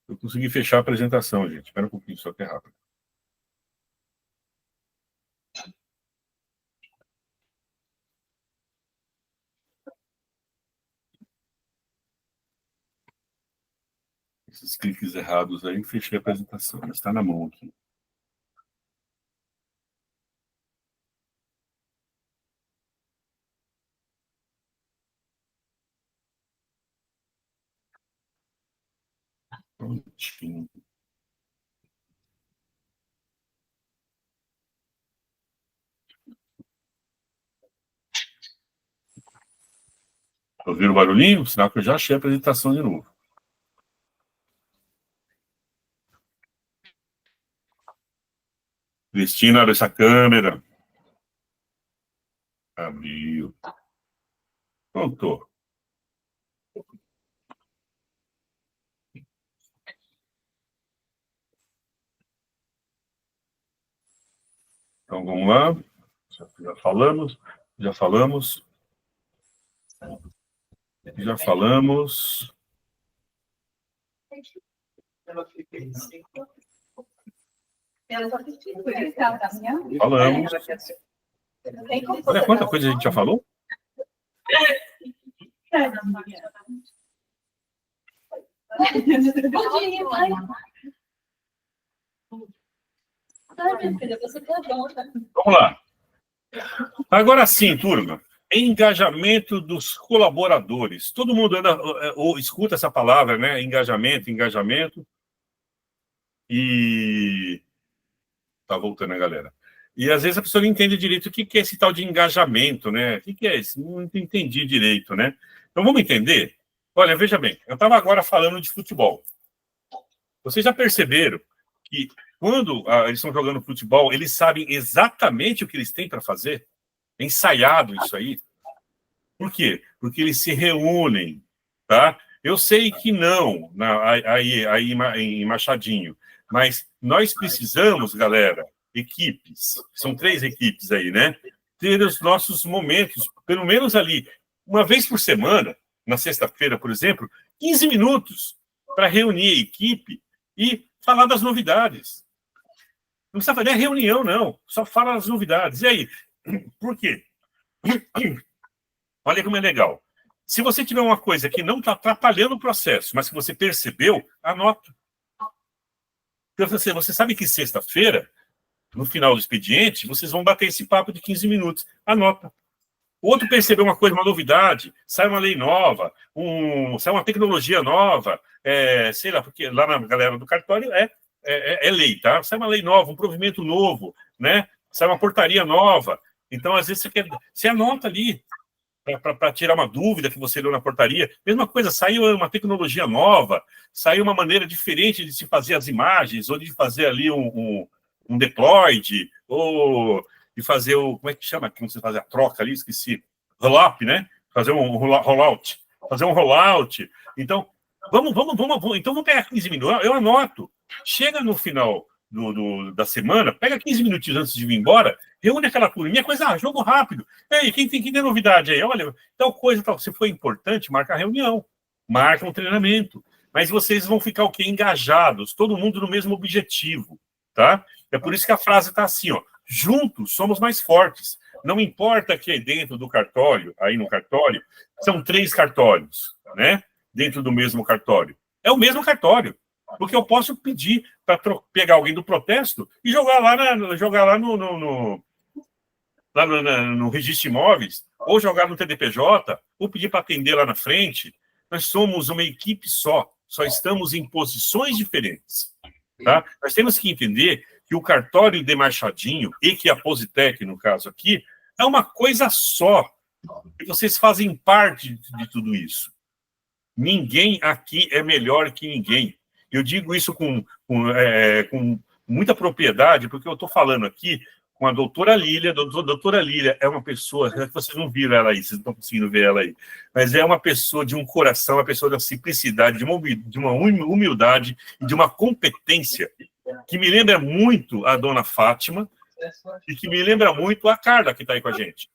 Eu consegui fechar a apresentação, gente. Espera um pouquinho, só que é rápido. Esses cliques errados aí, fechei a apresentação, mas está na mão aqui. Prontinho. Ouviram o barulhinho? Sinal que eu já achei a apresentação de novo. Cristina, abre essa câmera. Abriu. Pronto. Então, vamos lá. Já falamos. Já falamos. Falamos. Olha quanta coisa a gente já falou. Vamos lá. Agora sim, turma. Engajamento dos colaboradores. Todo mundo escuta essa palavra, né? Engajamento. E tá voltando a galera. E às vezes a pessoa não entende direito o que é esse tal de engajamento, né? O que é isso? Não entendi direito, né? Então vamos entender? Olha, veja bem, eu estava agora falando de futebol. Vocês já perceberam que quando eles estão jogando futebol, eles sabem exatamente o que eles têm para fazer? É ensaiado isso aí. Por quê? Porque eles se reúnem, tá? Eu sei que não, aí em Machadinho, mas nós precisamos, galera, equipes, são 3 equipes aí, né? Ter os nossos momentos, pelo menos ali, uma vez por semana, na sexta-feira, por exemplo, 15 minutos para reunir a equipe e falar das novidades. Não precisa fazer reunião, não. Só fala das novidades. E aí? Por quê? Olha como é legal. Se você tiver uma coisa que não está atrapalhando o processo, mas que você percebeu, anota. Você sabe que sexta-feira, no final do expediente, vocês vão bater esse papo de 15 minutos. Anota. O outro percebeu uma coisa, uma novidade, sai uma lei nova, sai uma tecnologia nova, sei lá, porque lá na galera do cartório é lei, tá? Sai uma lei nova, um provimento novo, né? Sai uma portaria nova. Então, às vezes, você anota ali para tirar uma dúvida que você leu na portaria. Mesma coisa, saiu uma tecnologia nova, saiu uma maneira diferente de se fazer as imagens, ou de fazer ali um deploy, ou de fazer como é que chama? Como você faz a troca ali, esqueci. Roll-up, né? Fazer um rollout. Fazer um rollout. Então, vamos. Então, vamos pegar 15 minutos. Eu anoto. Chega no final da semana, pega 15 minutinhos antes de vir embora, reúne aquela turminha, coisa, jogo rápido. E aí, quem tem novidade aí? Olha, tal coisa, tal. Se for importante, marca a reunião. Marca um treinamento. Mas vocês vão ficar o quê? Engajados. Todo mundo no mesmo objetivo. Tá? É por isso que a frase está assim, ó. Juntos somos mais fortes. Não importa que dentro do cartório, aí no cartório, são 3 cartórios, né? Dentro do mesmo cartório. É o mesmo cartório. Porque eu posso pedir para pegar alguém do protesto e jogar lá no registro de imóveis, ou jogar no TDPJ, ou pedir para atender lá na frente. Nós somos uma equipe só estamos em posições diferentes. Tá? Nós temos que entender que o cartório de Machadinho, e que a Positec, no caso aqui, é uma coisa só. E vocês fazem parte de tudo isso. Ninguém aqui é melhor que ninguém. Eu digo isso com muita propriedade, porque eu estou falando aqui com a doutora Lília. Doutora Lília é uma pessoa, vocês não viram ela aí, vocês não estão conseguindo ver ela aí, mas é uma pessoa de um coração, uma pessoa da simplicidade, de uma humildade e de uma competência que me lembra muito a dona Fátima e que me lembra muito a Carla, que está aí com a gente.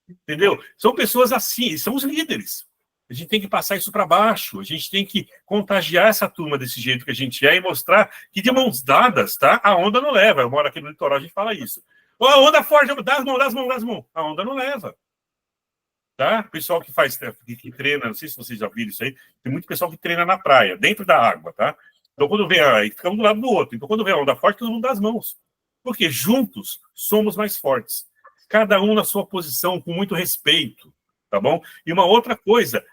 Entendeu? São pessoas assim, são os líderes. A gente tem que passar isso para baixo, a gente tem que contagiar essa turma desse jeito que a gente é e mostrar que de mãos dadas, tá? A onda não leva. Eu moro aqui no litoral, a gente fala isso. Oh, a onda forte, dá as mãos. A onda não leva. Tá? O pessoal que treina, não sei se vocês já viram isso aí, tem muito pessoal que treina na praia, dentro da água, tá? Então, quando vem aí, fica um do lado do outro. Então, quando vem a onda forte, todo mundo dá as mãos. Porque juntos somos mais fortes. Cada um na sua posição, com muito respeito, tá bom? E uma outra coisa,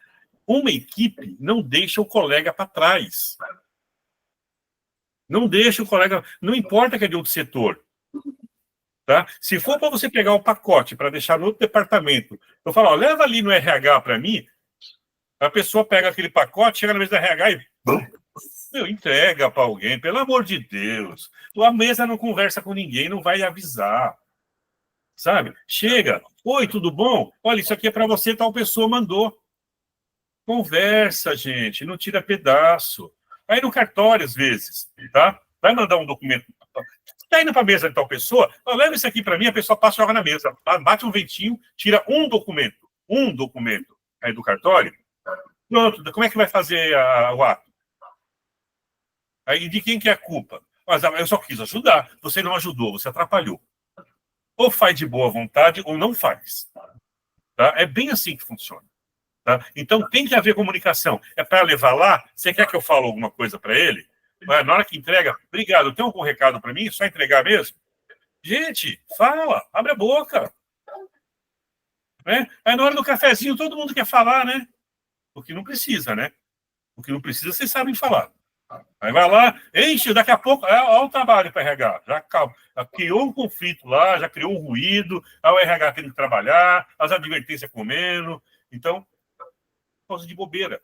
uma equipe não deixa o colega para trás. Não deixa o colega... Não importa que é de outro setor. Tá? Se for para você pegar o pacote para deixar no outro departamento, eu falo, ó, leva ali no RH para mim, a pessoa pega aquele pacote, chega na mesa do RH e... Meu, entrega para alguém, pelo amor de Deus. A mesa não conversa com ninguém, não vai avisar. Sabe? Chega. Oi, tudo bom? Olha, isso aqui é para você, tal pessoa mandou. Conversa, gente, não tira pedaço. Aí no cartório, às vezes, tá? Vai mandar um documento. Tá indo para a mesa de tal pessoa, leva isso aqui para mim, a pessoa passa e joga na mesa, bate um ventinho, tira um documento aí do cartório, pronto, como é que vai fazer o ato? Aí de quem que é a culpa? Mas eu só quis ajudar, você não ajudou, você atrapalhou. Ou faz de boa vontade ou não faz. Tá? É bem assim que funciona. Tá? Então tem que haver comunicação. É para levar lá, você quer que eu fale alguma coisa para ele? Na hora que entrega, obrigado, tem algum recado para mim? Só entregar mesmo? Gente, fala, abre a boca. Né? Aí na hora do cafezinho todo mundo quer falar, né? O que não precisa, né? O que não precisa, vocês sabem falar. Aí vai lá, enche, daqui a pouco, olha o trabalho para RH. Já criou um conflito lá, já criou um ruído, aí o RH tem que trabalhar, as advertências comendo. Então, por causa de bobeira.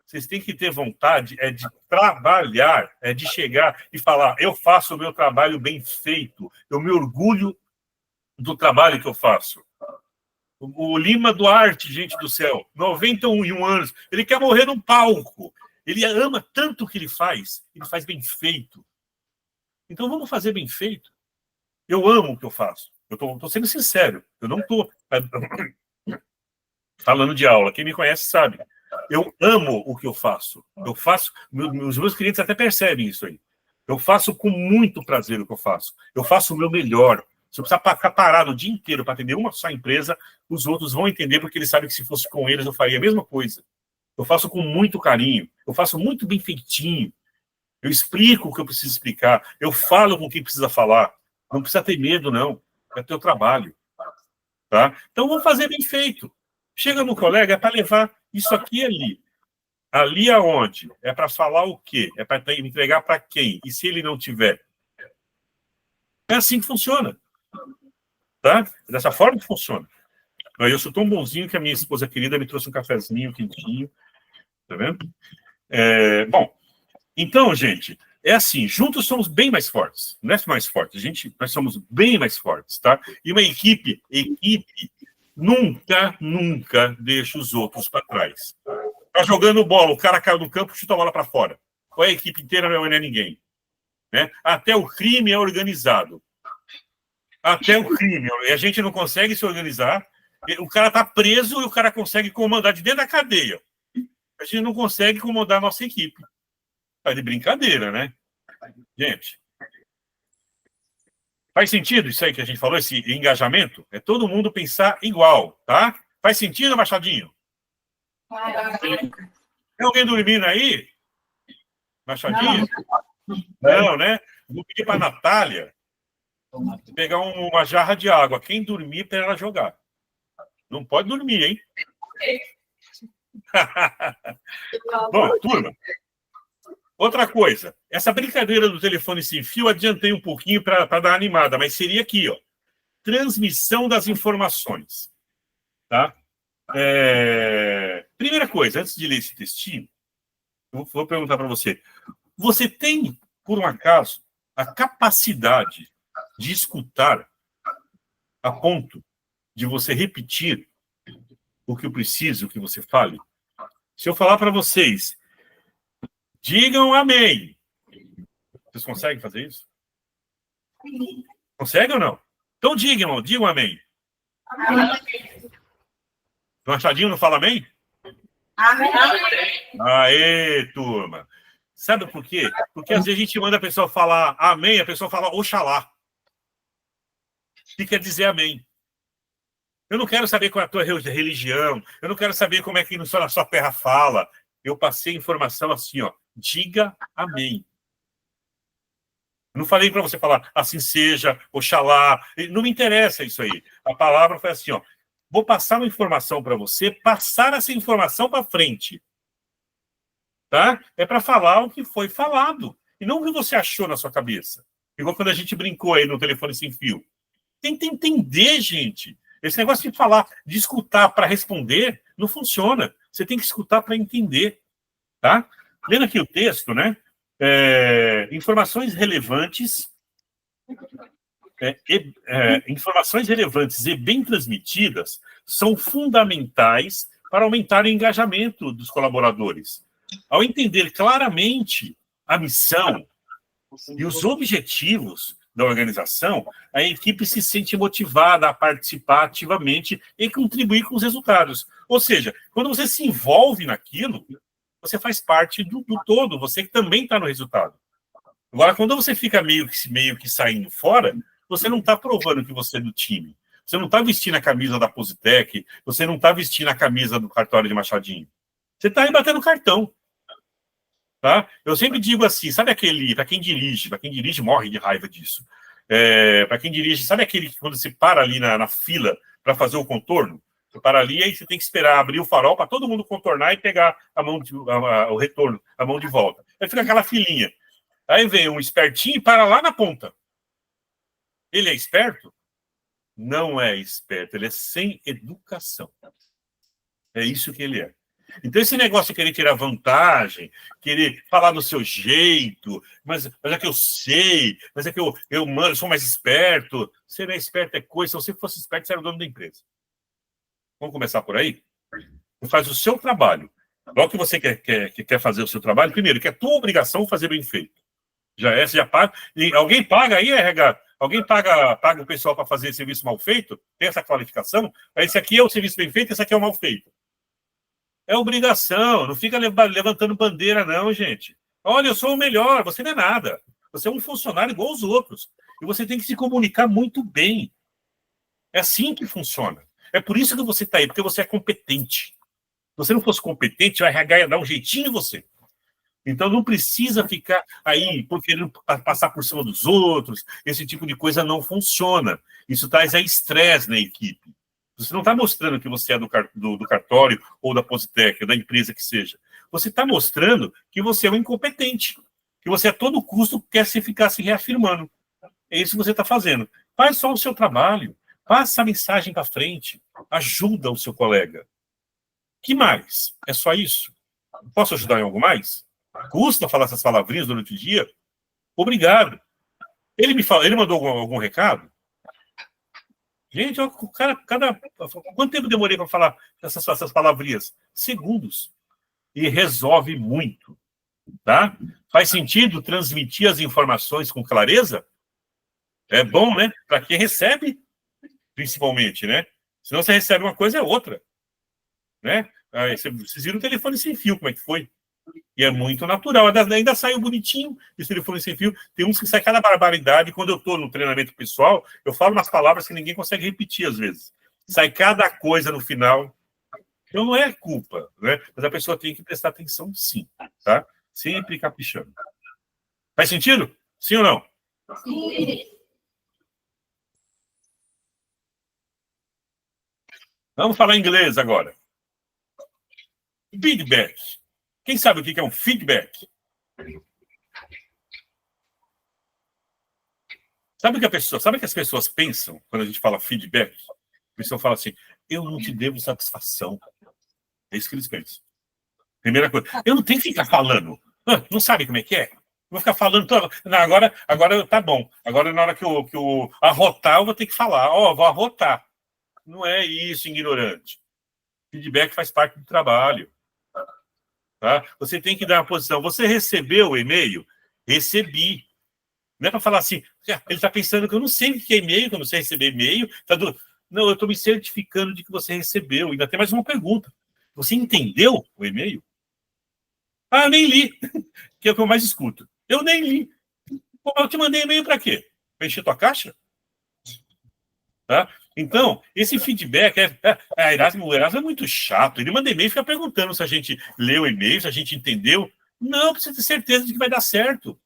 Vocês têm que ter vontade de trabalhar, de chegar e falar, eu faço o meu trabalho bem feito, eu me orgulho do trabalho que eu faço. O Lima Duarte, gente do céu, 91 anos, ele quer morrer num palco. Ele ama tanto o que ele faz bem feito. Então vamos fazer bem feito. Eu amo o que eu faço. Eu estou sendo sincero, eu não estou falando de aula. Quem me conhece sabe. Eu amo o que eu faço. Eu faço, os meus clientes até percebem isso aí. Eu faço com muito prazer o que eu faço. Eu faço o meu melhor. Se eu precisar ficar parado o dia inteiro para atender uma só empresa, os outros vão entender, porque eles sabem que se fosse com eles eu faria a mesma coisa. Eu faço com muito carinho. Eu faço muito bem feitinho. Eu explico o que eu preciso explicar. Eu falo com quem precisa falar. Não precisa ter medo, não. É teu trabalho. Tá? Então vamos fazer bem feito. Chega no colega, é para levar isso aqui e ali. Ali aonde? É para falar o quê? É para entregar para quem? E se ele não tiver? É assim que funciona. Tá? Dessa forma que funciona. Eu sou tão bonzinho que a minha esposa querida me trouxe um cafezinho quentinho. Tá vendo? Bom, então, gente, é assim, juntos somos bem mais fortes. Não é mais fortes, nós somos bem mais fortes, tá? E uma equipe nunca deixa os outros para trás. Tá jogando bola, o cara caiu no campo, chuta a bola para fora. Ou a equipe inteira não é ninguém. Né? Até o crime é organizado. Até o crime. E a gente não consegue se organizar. O cara está preso e o cara consegue comandar de dentro da cadeia. A gente não consegue comandar a nossa equipe. Tá de brincadeira, né? Gente, faz sentido isso aí que a gente falou, esse engajamento? É todo mundo pensar igual, tá? Faz sentido, Machadinho? Tem alguém dormindo aí? Machadinho? Não, né? Vou pedir para a Natália pegar uma jarra de água. Quem dormir, para ela jogar. Não pode dormir, hein? Bom, turma. Outra coisa. Essa brincadeira do telefone sem fio, adiantei um pouquinho para dar animada, mas seria aqui, ó. Transmissão das informações. Tá? Primeira coisa, antes de ler esse textinho, eu vou perguntar para você. Você tem, por um acaso, a capacidade de escutar a ponto de você repetir o que eu preciso que você fale? Se eu falar para vocês, digam amém. Vocês conseguem fazer isso? Conseguem ou não? Então digam amém. O Machadinho não fala amém? Amém. Aê, turma. Sabe por quê? Porque às vezes a gente manda a pessoa falar amém, a pessoa fala oxalá. Que quer dizer amém. Eu não quero saber qual é a tua religião, eu não quero saber como é que a sua terra fala. Eu passei informação assim, ó. Diga amém. Eu não falei para você falar assim seja, oxalá. Não me interessa isso aí. A palavra foi assim, ó. Vou passar uma informação para você, passar essa informação para frente. Tá? É para falar o que foi falado. E não o que você achou na sua cabeça. Igual quando a gente brincou aí no telefone sem fio. Tem que entender, gente. Esse negócio de falar, de escutar para responder, não funciona. Você tem que escutar para entender. Tá? Lendo aqui o texto, né? Informações relevantes e bem transmitidas são fundamentais para aumentar o engajamento dos colaboradores. Ao entender claramente a missão e os objetivos da organização, a equipe se sente motivada a participar ativamente e contribuir com os resultados. Ou seja, quando você se envolve naquilo, você faz parte do todo, você também está no resultado. Agora, quando você fica meio que saindo fora, você não está provando que você é do time. Você não está vestindo a camisa da Positec, você não está vestindo a camisa do cartório de Machadinho. Você está aí batendo cartão. Tá? Eu sempre digo assim, sabe aquele, para quem dirige morre de raiva disso. Para quem dirige, sabe aquele que quando você para ali na fila para fazer o contorno? Você para ali e aí você tem que esperar abrir o farol para todo mundo contornar e pegar o retorno, a mão de volta. Aí fica aquela filinha. Aí vem um espertinho e para lá na ponta. Ele é esperto? Não é esperto, ele é sem educação. É isso que ele é. Então, esse negócio de querer tirar vantagem, querer falar do seu jeito, mas é que eu sei, mas é que eu sou mais esperto. Ser não é esperto é coisa, se você fosse esperto, você era o dono da empresa. Vamos começar por aí? Você faz o seu trabalho. Logo que você quer fazer o seu trabalho, primeiro, que é tua obrigação fazer bem feito. Você já paga. E alguém paga aí, RH? Alguém paga o pessoal para fazer serviço mal feito? Tem essa qualificação? Esse aqui é o serviço bem feito, esse aqui é o mal feito. É obrigação, não fica levantando bandeira, não, gente. Olha, eu sou o melhor, você não é nada. Você é um funcionário igual aos outros. E você tem que se comunicar muito bem. É assim que funciona. É por isso que você está aí, porque você é competente. Se você não fosse competente, o RH ia dar um jeitinho em você. Então não precisa ficar aí querendo passar por cima dos outros. Esse tipo de coisa não funciona. Isso traz estresse na equipe. Você não está mostrando que você é do cartório ou da Positec, ou da empresa que seja. Você está mostrando que você é um incompetente, que você a todo custo quer ficar se reafirmando. É isso que você está fazendo. Faz só o seu trabalho, passa a mensagem para frente, ajuda o seu colega. Que mais? É só isso? Posso ajudar em algo mais? Custa falar essas palavrinhas durante o dia? Obrigado. Ele mandou algum recado? Gente, o cara, quanto tempo demorei para falar essas palavrinhas? Segundos. E resolve muito. Tá? Faz sentido transmitir as informações com clareza? É bom, né? Para quem recebe, principalmente, né? Senão você recebe uma coisa, é outra. Né? Aí, vocês viram o telefone sem fio, como é que foi? E é muito natural. Ainda saiu bonitinho esse telefone sem fio. Tem uns que sai cada barbaridade. Quando eu estou no treinamento pessoal, eu falo umas palavras que ninguém consegue repetir às vezes. Sai cada coisa no final. Então não é culpa, né? Mas a pessoa tem que prestar atenção, sim. Tá? Sempre caprichando. Faz sentido? Sim ou não? Sim. Vamos falar inglês agora. Feedback. Quem sabe o que é um feedback? Sabe o que as pessoas pensam quando a gente fala feedback? A pessoa fala assim, eu não te devo satisfação. É isso que eles pensam. Primeira coisa, eu não tenho que ficar falando. Não sabe como é que é? Vou ficar falando. Não, agora tá bom. Agora, na hora que eu arrotar, eu vou ter que falar. Vou arrotar. Não é isso, ignorante. Feedback faz parte do trabalho. Tá? Você tem que dar uma posição. Você recebeu o e-mail? Recebi. Não é para falar assim, ele está pensando que eu não sei o que é e-mail, que eu não sei receber e-mail. Não, eu estou me certificando de que você recebeu. Ainda tem mais uma pergunta. Você entendeu o e-mail? Eu nem li, que é o que eu mais escuto. Eu nem li. Eu te mandei e-mail para quê? Para encher tua caixa? Tá? Então, esse feedback o Erasmo é muito chato. Ele manda e-mail e fica perguntando se a gente leu o e-mail, se a gente entendeu. Não, precisa ter certeza de que vai dar certo.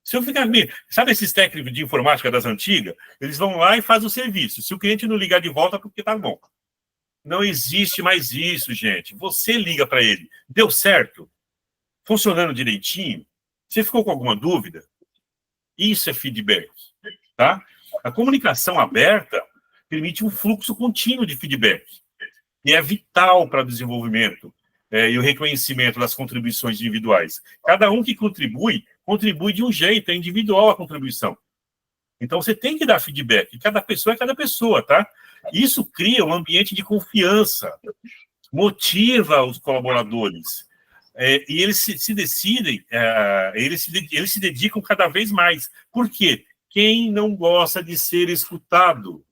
Se eu ficar... Sabe esses técnicos de informática das antigas? Eles vão lá e fazem o serviço. Se o cliente não ligar de volta, porque tá bom. Não existe mais isso, gente. Você liga para ele. Deu certo? Funcionando direitinho? Você ficou com alguma dúvida? Isso é feedback. Tá? A comunicação aberta permite um fluxo contínuo de feedback. E é vital para o desenvolvimento e o reconhecimento das contribuições individuais. Cada um que contribui de um jeito, é individual a contribuição. Então, você tem que dar feedback. Cada pessoa é cada pessoa, tá? Isso cria um ambiente de confiança, motiva os colaboradores. E eles se decidem, eles se dedicam cada vez mais. Por quê? Quem não gosta de ser escutado?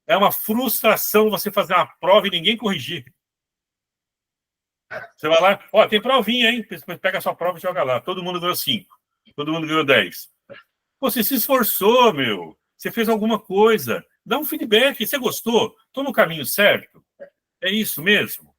É uma frustração você fazer uma prova e ninguém corrigir. Você vai lá, ó, tem provinha, hein? Pega a sua prova e joga lá. Todo mundo ganhou 5. Todo mundo ganhou 10. Você se esforçou, meu. Você fez alguma coisa. Dá um feedback. Você gostou? Estou no caminho certo? É isso mesmo?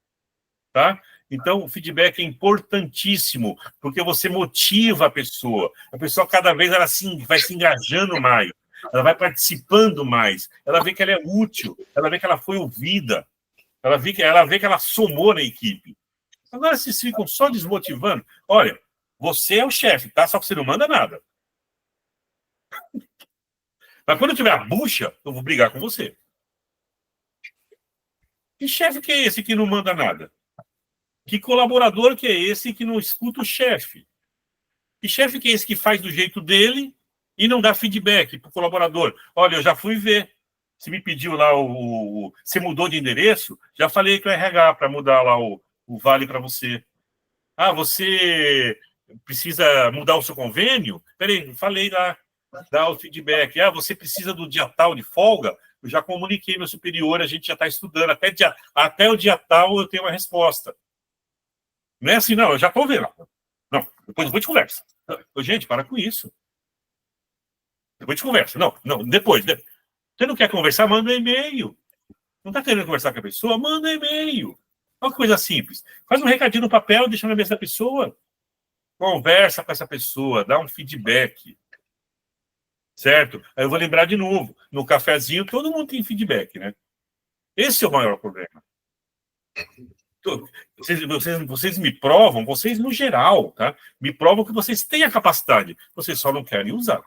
Tá? Então, o feedback é importantíssimo, porque você motiva a pessoa. A pessoa, cada vez, ela vai se engajando mais. Ela vai participando mais. Ela vê que ela é útil. Ela vê que ela foi ouvida. Ela vê que ela somou na equipe. Agora, vocês ficam só desmotivando. Olha, você é o chefe, tá? Só que você não manda nada. Mas quando eu tiver a bucha, eu vou brigar com você. Que chefe que é esse que não manda nada? Que colaborador que é esse que não escuta o chefe? Que chefe que é esse que faz do jeito dele e não dá feedback para o colaborador? Olha, eu já fui ver. Você me pediu lá você mudou de endereço? Já falei com o RH para mudar lá o vale para você. Ah, você precisa mudar o seu convênio? Peraí, falei lá, dá o feedback. Ah, você precisa do dia tal de folga? Eu já comuniquei meu superior, a gente já está estudando. Até o dia tal eu tenho uma resposta. Não é assim, não, eu já estou vendo. Não, depois a gente conversa. Gente, para com isso. Depois a gente conversa. Não, depois. Você não quer conversar? Manda um e-mail. Não está querendo conversar com a pessoa? Manda um e-mail. Olha que coisa simples. Faz um recadinho no papel, deixa na mesa da pessoa. Conversa com essa pessoa, dá um feedback. Certo? Aí eu vou lembrar de novo. No cafezinho, todo mundo tem feedback, né? Esse é o maior problema. Vocês me provam, vocês no geral, tá? Me provam que vocês têm a capacidade. Vocês só não querem usar.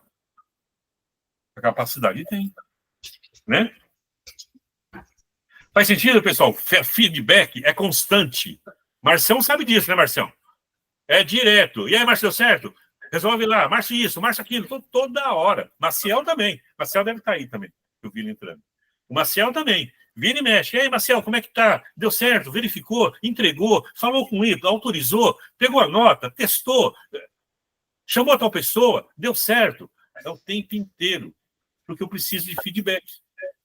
A capacidade tem. Né? Faz sentido, pessoal? Feedback é constante. Marcião sabe disso, né, Marcião? É direto. E aí, Marcião, certo? Resolve lá, marcha isso, marcha aquilo, toda hora. Maciel também. Maciel deve estar aí também. Eu vi ele entrando. O Maciel também. Vira e mexe. E aí, Maciel, como é que tá? Deu certo? Verificou? Entregou? Falou com ele? Autorizou? Pegou a nota? Testou? Chamou a tal pessoa? Deu certo? É o tempo inteiro. Porque eu preciso de feedback.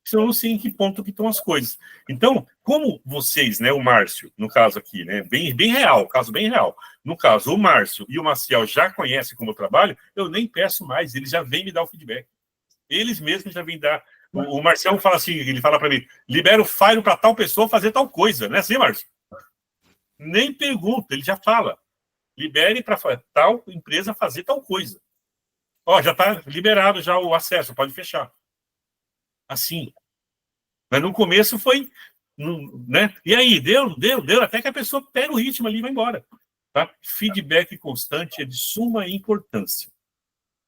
Senão eu não sei em que ponto que estão as coisas. Então, como vocês, né, o Márcio, no caso aqui, né, bem real, caso bem real. No caso, o Márcio e o Maciel já conhecem como eu trabalho, eu nem peço mais, eles já vêm me dar o feedback. Eles mesmos já vêm dar. O Marcial fala assim, ele fala para mim, libera o file para tal pessoa fazer tal coisa. Não é assim, Márcio? Nem pergunta, ele já fala. Libere para tal empresa fazer tal coisa. Ó, já está liberado já o acesso, pode fechar. Assim. Mas no começo foi, né? E aí, deu, até que a pessoa pega o ritmo ali e vai embora. Tá? Feedback constante é de suma importância.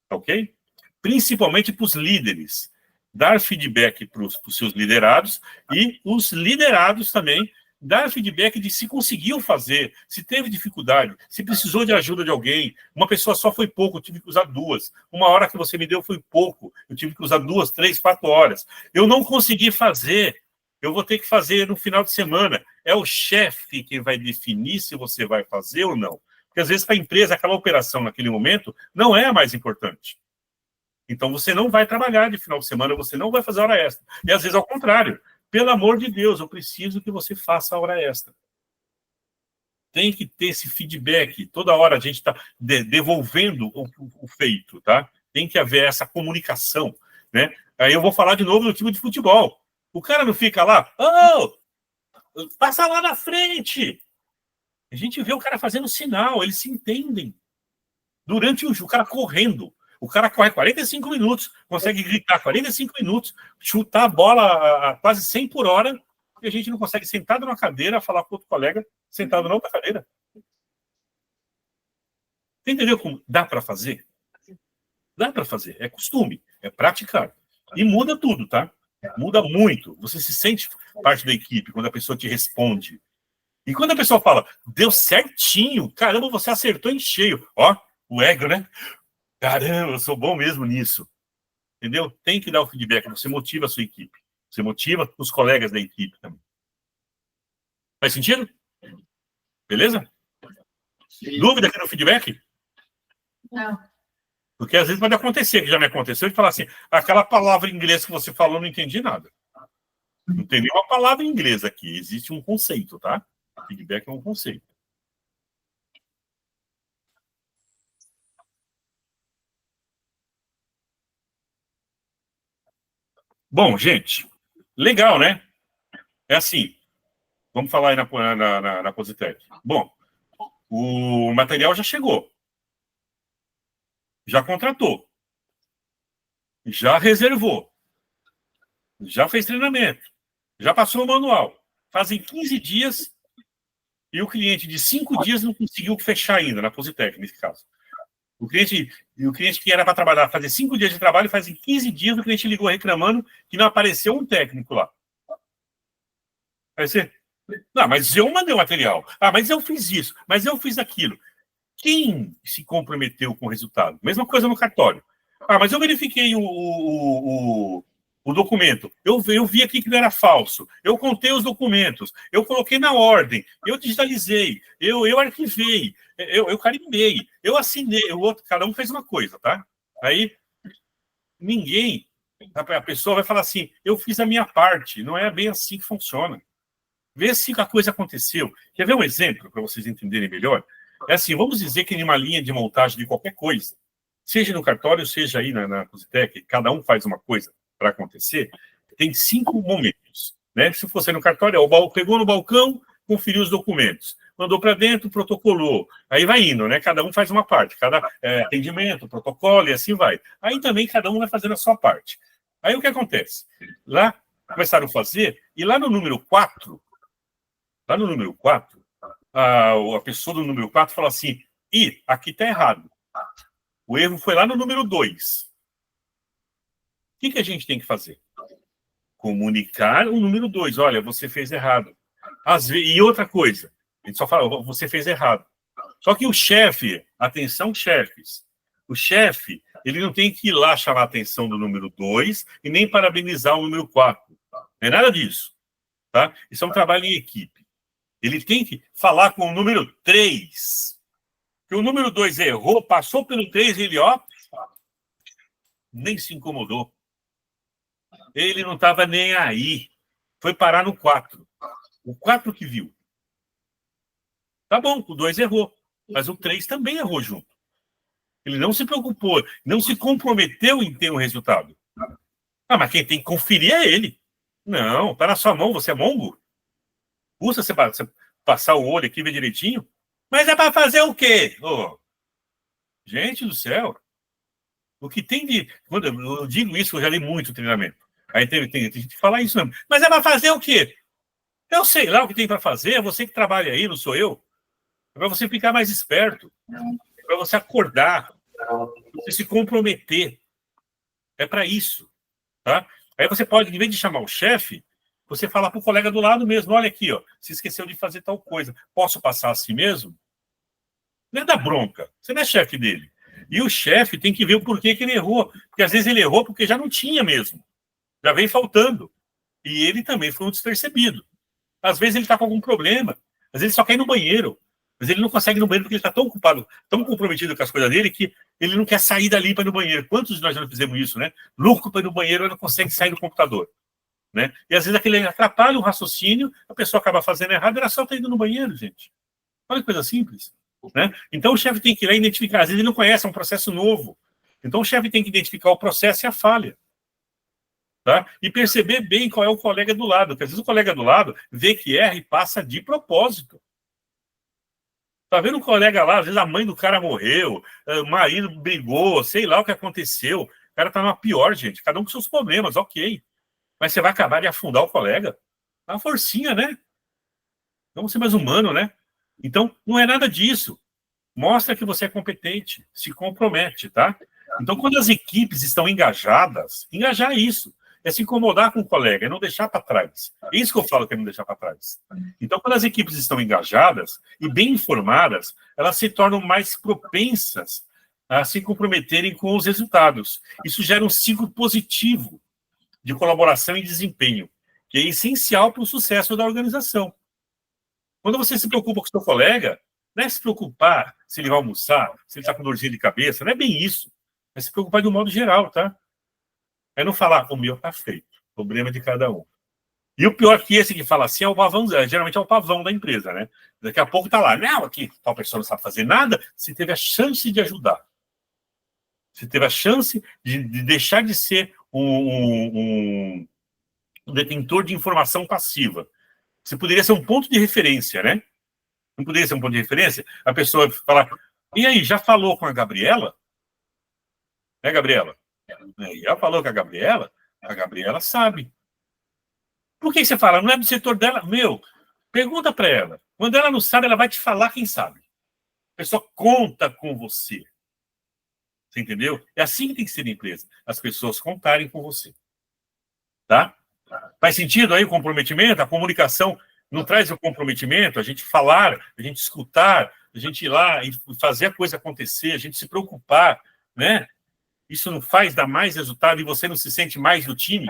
Ok? Principalmente para os líderes. Dar feedback para os seus liderados e os liderados também dar feedback de se conseguiu fazer, se teve dificuldade, se precisou de ajuda de alguém. Uma pessoa só foi pouco, eu tive que usar 2. Uma hora que você me deu foi pouco, eu tive que usar 2, 3, 4 horas. Eu não consegui fazer, eu vou ter que fazer no final de semana. É o chefe que vai definir se você vai fazer ou não. Porque às vezes para a empresa, aquela operação naquele momento não é a mais importante. Então você não vai trabalhar de final de semana, você não vai fazer hora extra. E às vezes ao contrário. Pelo amor de Deus, eu preciso que você faça a hora extra. Tem que ter esse feedback. Toda hora a gente está devolvendo o feito, tá? Tem que haver essa comunicação, né? Aí eu vou falar de novo do time de futebol. O cara não fica lá, passa lá na frente. A gente vê o cara fazendo sinal, eles se entendem. Durante o cara correndo. O cara corre 45 minutos, consegue gritar 45 minutos, chutar a bola a quase 100 por hora, e a gente não consegue sentado numa cadeira falar com outro colega sentado na outra cadeira. Você entendeu como dá para fazer? Dá para fazer. É costume, é praticar. E muda tudo, tá? Muda muito. Você se sente parte da equipe quando a pessoa te responde. E quando a pessoa fala, deu certinho, caramba, você acertou em cheio. Ó, o ego, né? Caramba, eu sou bom mesmo nisso. Entendeu? Tem que dar o feedback. Você motiva a sua equipe. Você motiva os colegas da equipe também. Faz sentido? Beleza? Sim. Dúvida aqui no feedback? Não. Porque às vezes pode acontecer, que já me aconteceu, de falar assim, aquela palavra em inglês que você falou, não entendi nada. Não tem nenhuma palavra em inglês aqui, existe um conceito, tá? Feedback é um conceito. Bom, gente, legal, né? É assim, vamos falar aí na Positec. Bom, o material já chegou, já contratou, já reservou, já fez treinamento, já passou o manual. Fazem 15 dias e o cliente de 5 dias não conseguiu fechar ainda, na Positec, nesse caso. O cliente que era para trabalhar, fazer 5 dias de trabalho, faz em 15 dias, o cliente ligou reclamando que não apareceu um técnico lá. Aí você, não, mas eu mandei o material. Ah, mas eu fiz isso, mas eu fiz aquilo. Quem se comprometeu com o resultado? Mesma coisa no cartório. Ah, mas eu verifiquei o documento. Eu vi aqui que não era falso. Eu contei os documentos. Eu coloquei na ordem. Eu digitalizei. Eu arquivei. Eu carimbei. Eu assinei. O outro, cada um fez uma coisa, tá? Aí, ninguém... A pessoa vai falar assim, eu fiz a minha parte. Não é bem assim que funciona. Vê se a coisa aconteceu. Quer ver um exemplo para vocês entenderem melhor? É assim, vamos dizer que em uma linha de montagem de qualquer coisa, seja no cartório, seja aí na Positec, cada um faz uma coisa para acontecer, tem 5 momentos. Né? Se fosse no cartório, pegou no balcão, conferiu os documentos, mandou para dentro, protocolou. Aí vai indo, né? Cada um faz uma parte, cada atendimento, protocolo e assim vai. Aí também cada um vai fazendo a sua parte. Aí o que acontece? Lá começaram a fazer, e lá no número 4, a pessoa do número 4 fala assim, aqui está errado. O erro foi lá no número 2. O que a gente tem que fazer? Comunicar o número 2. Olha, você fez errado. E outra coisa, a gente só fala, você fez errado. Só que o chefe, atenção chefes, o chefe, ele não tem que ir lá chamar a atenção do número 2 e nem parabenizar o número 4. Não é nada disso. Tá? Isso é um trabalho em equipe. Ele tem que falar com o número 3. Que o número 2 errou, passou pelo 3 e ele, nem se incomodou. Ele não estava nem aí. Foi parar no 4. O 4 que viu. Tá bom, o 2 errou. Mas o 3 também errou junto. Ele não se preocupou, não se comprometeu em ter um resultado. Ah, mas quem tem que conferir é ele. Não, tá na sua mão, você é mongo. Custa você passar o olho aqui e ver direitinho? Mas é para fazer o quê? Gente do céu. O que tem de... Quando eu digo isso, eu já li muito treinamento. Aí tem gente que fala isso mesmo. Mas é para fazer o quê? Eu sei lá o que tem para fazer, é você que trabalha aí, não sou eu. É para você ficar mais esperto. É para você acordar. Você se comprometer. É para isso. Tá? Aí você pode, em vez de chamar o chefe, você falar para o colega do lado mesmo, olha aqui, você esqueceu de fazer tal coisa. Posso passar assim mesmo? Não é da bronca. Você não é chefe dele. E o chefe tem que ver o porquê que ele errou. Porque às vezes ele errou porque já não tinha mesmo. Já vem faltando. E ele também foi um despercebido. Às vezes ele está com algum problema. Às vezes ele só quer ir no banheiro. Mas ele não consegue ir no banheiro porque ele está tão ocupado, tão comprometido com as coisas dele, que ele não quer sair dali para ir no banheiro. Quantos de nós já não fizemos isso, né? Louco para ir no banheiro, ele não consegue sair do computador. Né? E às vezes aquele atrapalha o raciocínio, a pessoa acaba fazendo errado, era só estar indo no banheiro, gente. Olha que coisa simples. Né? Então o chefe tem que ir lá identificar. Às vezes ele não conhece, é um processo novo. Então o chefe tem que identificar o processo e a falha. Tá? E perceber bem qual é o colega do lado. Porque às vezes o colega do lado vê que erra e passa de propósito. Tá vendo o colega lá, às vezes a mãe do cara morreu, o marido brigou, sei lá o que aconteceu. O cara tá numa pior, gente. Cada um com seus problemas, ok. Mas você vai acabar de afundar o colega? Dá uma forcinha, né? Vamos ser mais humano, né? Então, não é nada disso. Mostra que você é competente, se compromete, tá? Então, quando as equipes estão engajadas, engajar é isso. É se incomodar com o colega, é não deixar para trás. É isso que eu falo que é não deixar para trás. Então, quando as equipes estão engajadas e bem informadas, elas se tornam mais propensas a se comprometerem com os resultados. Isso gera um ciclo positivo de colaboração e desempenho, que é essencial para o sucesso da organização. Quando você se preocupa com o seu colega, não é se preocupar se ele vai almoçar, se ele está com dorzinha de cabeça, não é bem isso. É se preocupar de um modo geral, tá? É não falar, o meu tá feito. Problema de cada um. E o pior que esse que fala assim é o pavão, geralmente é o pavão da empresa, né? Daqui a pouco tá lá, não, aqui, tal pessoa não sabe fazer nada, se teve a chance de ajudar. Você teve a chance de deixar de ser um detentor de informação passiva. Você poderia ser um ponto de referência, né? Não poderia ser um ponto de referência? A pessoa falar, e aí, já falou com a Gabriela? Né, Gabriela? Já falou com a Gabriela? A Gabriela sabe. Por que você fala? Não é do setor dela? Meu, pergunta para ela. Quando ela não sabe, ela vai te falar quem sabe. A pessoa conta com você. Você entendeu? É assim que tem que ser a empresa. As pessoas contarem com você. Tá? Faz sentido aí o comprometimento? A comunicação não traz o comprometimento? A gente falar, a gente escutar, a gente ir lá e fazer a coisa acontecer, a gente se preocupar, né? Isso não faz dar mais resultado e você não se sente mais do time?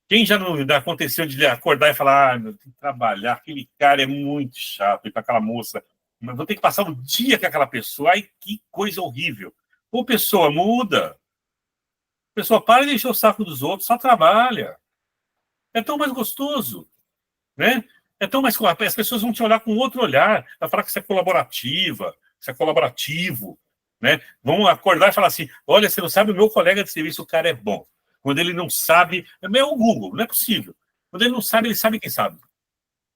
Quem já não aconteceu de acordar e falar, ah, meu, tem que trabalhar, aquele cara é muito chato, e para aquela moça, mas vou ter que passar o dia com aquela pessoa, ai, que coisa horrível. Ô, pessoa, muda. Pessoa, para de encher o saco dos outros, só trabalha. É tão mais gostoso, né? É tão mais... As pessoas vão te olhar com outro olhar, vai falar que você é colaborativa, que você é colaborativo, né? Vão acordar e falar assim, olha, você não sabe, o meu colega de serviço, o cara é bom. Quando ele não sabe, é o Google, não é possível. Quando ele não sabe, ele sabe quem sabe.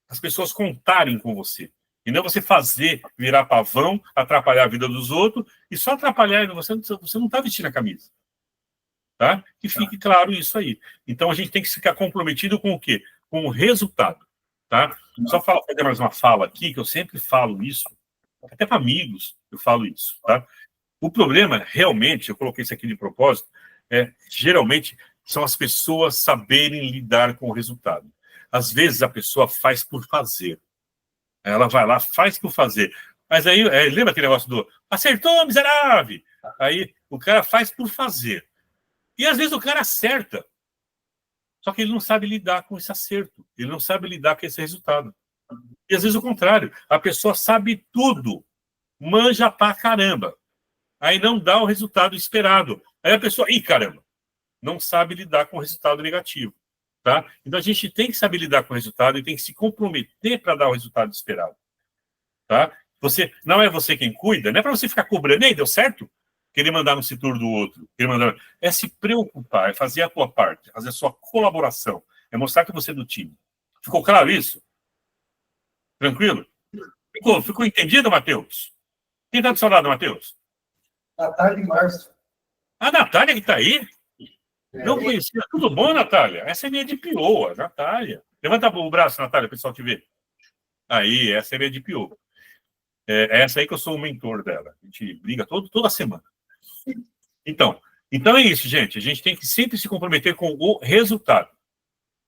As pessoas contarem com você. E não você fazer, virar pavão, atrapalhar a vida dos outros, e só atrapalhar, você não está vestindo a camisa. Tá? Que fique claro isso aí. Então, a gente tem que ficar comprometido com o quê? Com o resultado. Tá? Só fazer mais uma fala aqui, que eu sempre falo isso, até para amigos eu falo isso. Tá? O problema, realmente, eu coloquei isso aqui de propósito, geralmente, são as pessoas saberem lidar com o resultado. Às vezes, a pessoa faz por fazer. Ela vai lá, faz por fazer. Mas aí, lembra aquele negócio do acertou, miserável? Aí, o cara faz por fazer. E às vezes o cara acerta. Só que ele não sabe lidar com esse acerto. Ele não sabe lidar com esse resultado. E às vezes o contrário. A pessoa sabe tudo. Manja pra caramba. Aí não dá o resultado esperado. Aí a pessoa, ih, caramba, não sabe lidar com o resultado negativo. Tá? Então a gente tem que saber lidar com o resultado e tem que se comprometer para dar o resultado esperado. Tá? Não é você quem cuida, não é para você ficar cobrando, ei, deu certo? Querer mandar no setor do outro. É se preocupar, é fazer a tua parte, fazer a sua colaboração, é mostrar que você é do time. Ficou claro isso? Tranquilo? Ficou entendido, Matheus? Quem está do seu lado, Matheus? Natália e Márcio. A Natália que está aí? Não conhecia. Tudo bom, Natália? Essa é minha de pioa, Natália. Levanta o braço, Natália, o pessoal te vê. Aí, essa é minha de pioa. É essa aí que eu sou o mentor dela. A gente briga toda semana. Então é isso, gente. A gente tem que sempre se comprometer com o resultado.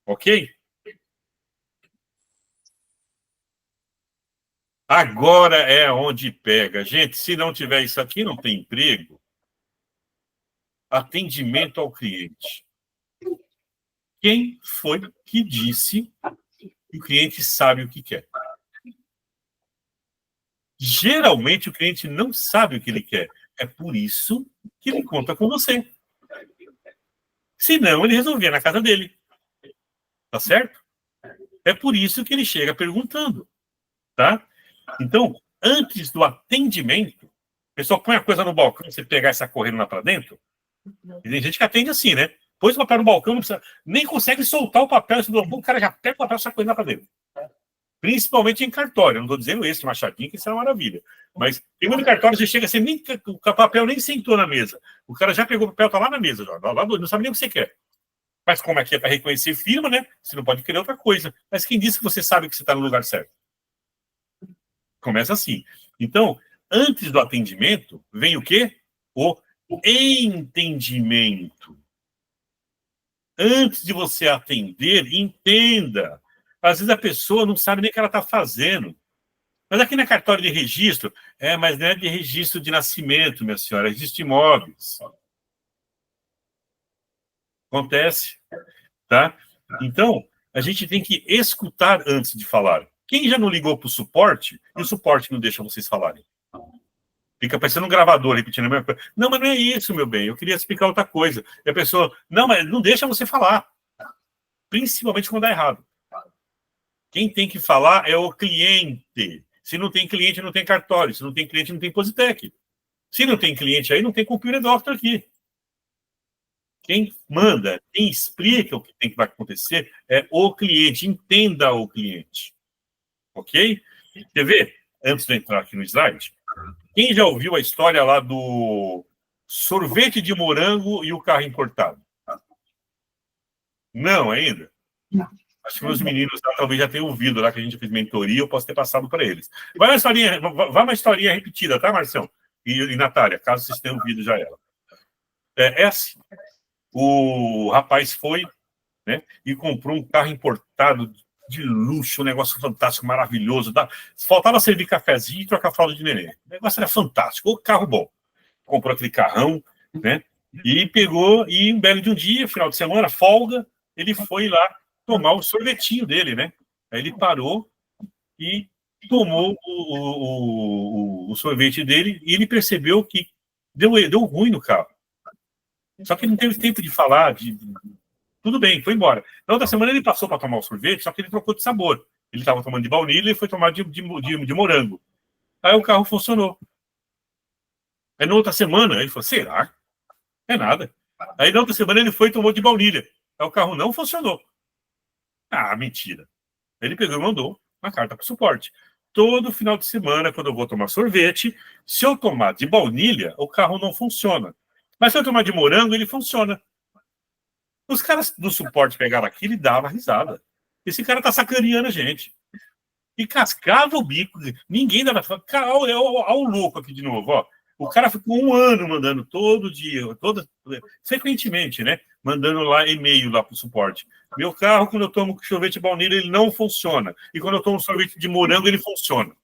Ok? Agora é onde pega. Gente, se não tiver isso aqui, não tem emprego. Atendimento ao cliente. Quem foi que disse que o cliente sabe o que quer? Geralmente, o cliente não sabe o que ele quer. É por isso que ele conta com você. Senão, ele resolvia na casa dele. Tá certo? É por isso que ele chega perguntando. Tá? Então, antes do atendimento, o pessoal põe a coisa no balcão, você pegar essa correndo lá para dentro. E tem gente que atende assim, né? Pôs o papel no balcão, nem consegue soltar o papel, o cara já pega o papel e sai correndo lá para dentro. Principalmente em cartório. Eu não estou dizendo esse machadinho, que isso é uma maravilha. Mas tem muito cartório, você chega assim, o papel nem sentou na mesa. O cara já pegou o papel, está lá na mesa, não sabe nem o que você quer. Mas como aqui é para reconhecer firma, né? Você não pode querer outra coisa. Mas quem disse que você sabe que você está no lugar certo? Começa assim. Então, antes do atendimento, vem o quê? O entendimento. Antes de você atender, entenda. Às vezes a pessoa não sabe nem o que ela está fazendo. Mas aqui na cartório de registro, mas não é de registro de nascimento, minha senhora, é registro de imóveis. Acontece, tá? Então, a gente tem que escutar antes de falar. Quem já não ligou para o suporte, e o suporte não deixa vocês falarem? Fica parecendo um gravador repetindo a mesma coisa. Não, mas não é isso, meu bem. Eu queria explicar outra coisa. E a pessoa, não, mas não deixa você falar. Principalmente quando dá errado. Quem tem que falar é o cliente. Se não tem cliente, não tem cartório. Se não tem cliente, não tem Positec. Se não tem cliente aí, não tem Computer Doctor aqui. Quem manda, quem explica o que tem que vai acontecer é o cliente. Entenda o cliente. Ok? Quer ver? Antes de entrar aqui no slide, quem já ouviu a história lá do sorvete de morango e o carro importado? Não, ainda? Não. Acho que meus meninos lá, talvez já tenham ouvido lá que a gente fez mentoria, eu posso ter passado para eles. Vai uma historinha repetida, tá, Marcião? E Natália, caso vocês tenham ouvido já ela. É assim. O rapaz foi, né, e comprou um carro importado de luxo, um negócio fantástico, maravilhoso. Faltava servir cafezinho e trocar fralda de neném. O negócio era fantástico. O carro bom. Comprou aquele carrão, né? E pegou, e um belo de um dia, final de semana, folga, ele foi lá tomar o sorvetinho dele, né? Aí ele parou e tomou o sorvete dele e ele percebeu que deu ruim no carro. Só que ele não teve tempo de falar, tudo bem, foi embora. Na outra semana ele passou para tomar o sorvete, só que ele trocou de sabor. Ele estava tomando de baunilha e foi tomar de morango. Aí o carro funcionou. Aí na outra semana ele falou, será? É nada. Aí na outra semana ele foi e tomou de baunilha. Aí o carro não funcionou. Ah, mentira. Ele pegou e mandou uma carta para o suporte. Todo final de semana, quando eu vou tomar sorvete, se eu tomar de baunilha, o carro não funciona. Mas se eu tomar de morango, ele funciona. Os caras do suporte pegaram aquilo e davam risada. Esse cara tá sacaneando a gente. E cascava o bico. Ninguém dava... Olha o louco aqui de novo, ó. O cara ficou 1 ano mandando todo dia, frequentemente, né? Mandando lá e-mail lá pro suporte. Meu carro, quando eu tomo sorvete de baunilha, ele não funciona. E quando eu tomo sorvete de morango, ele funciona.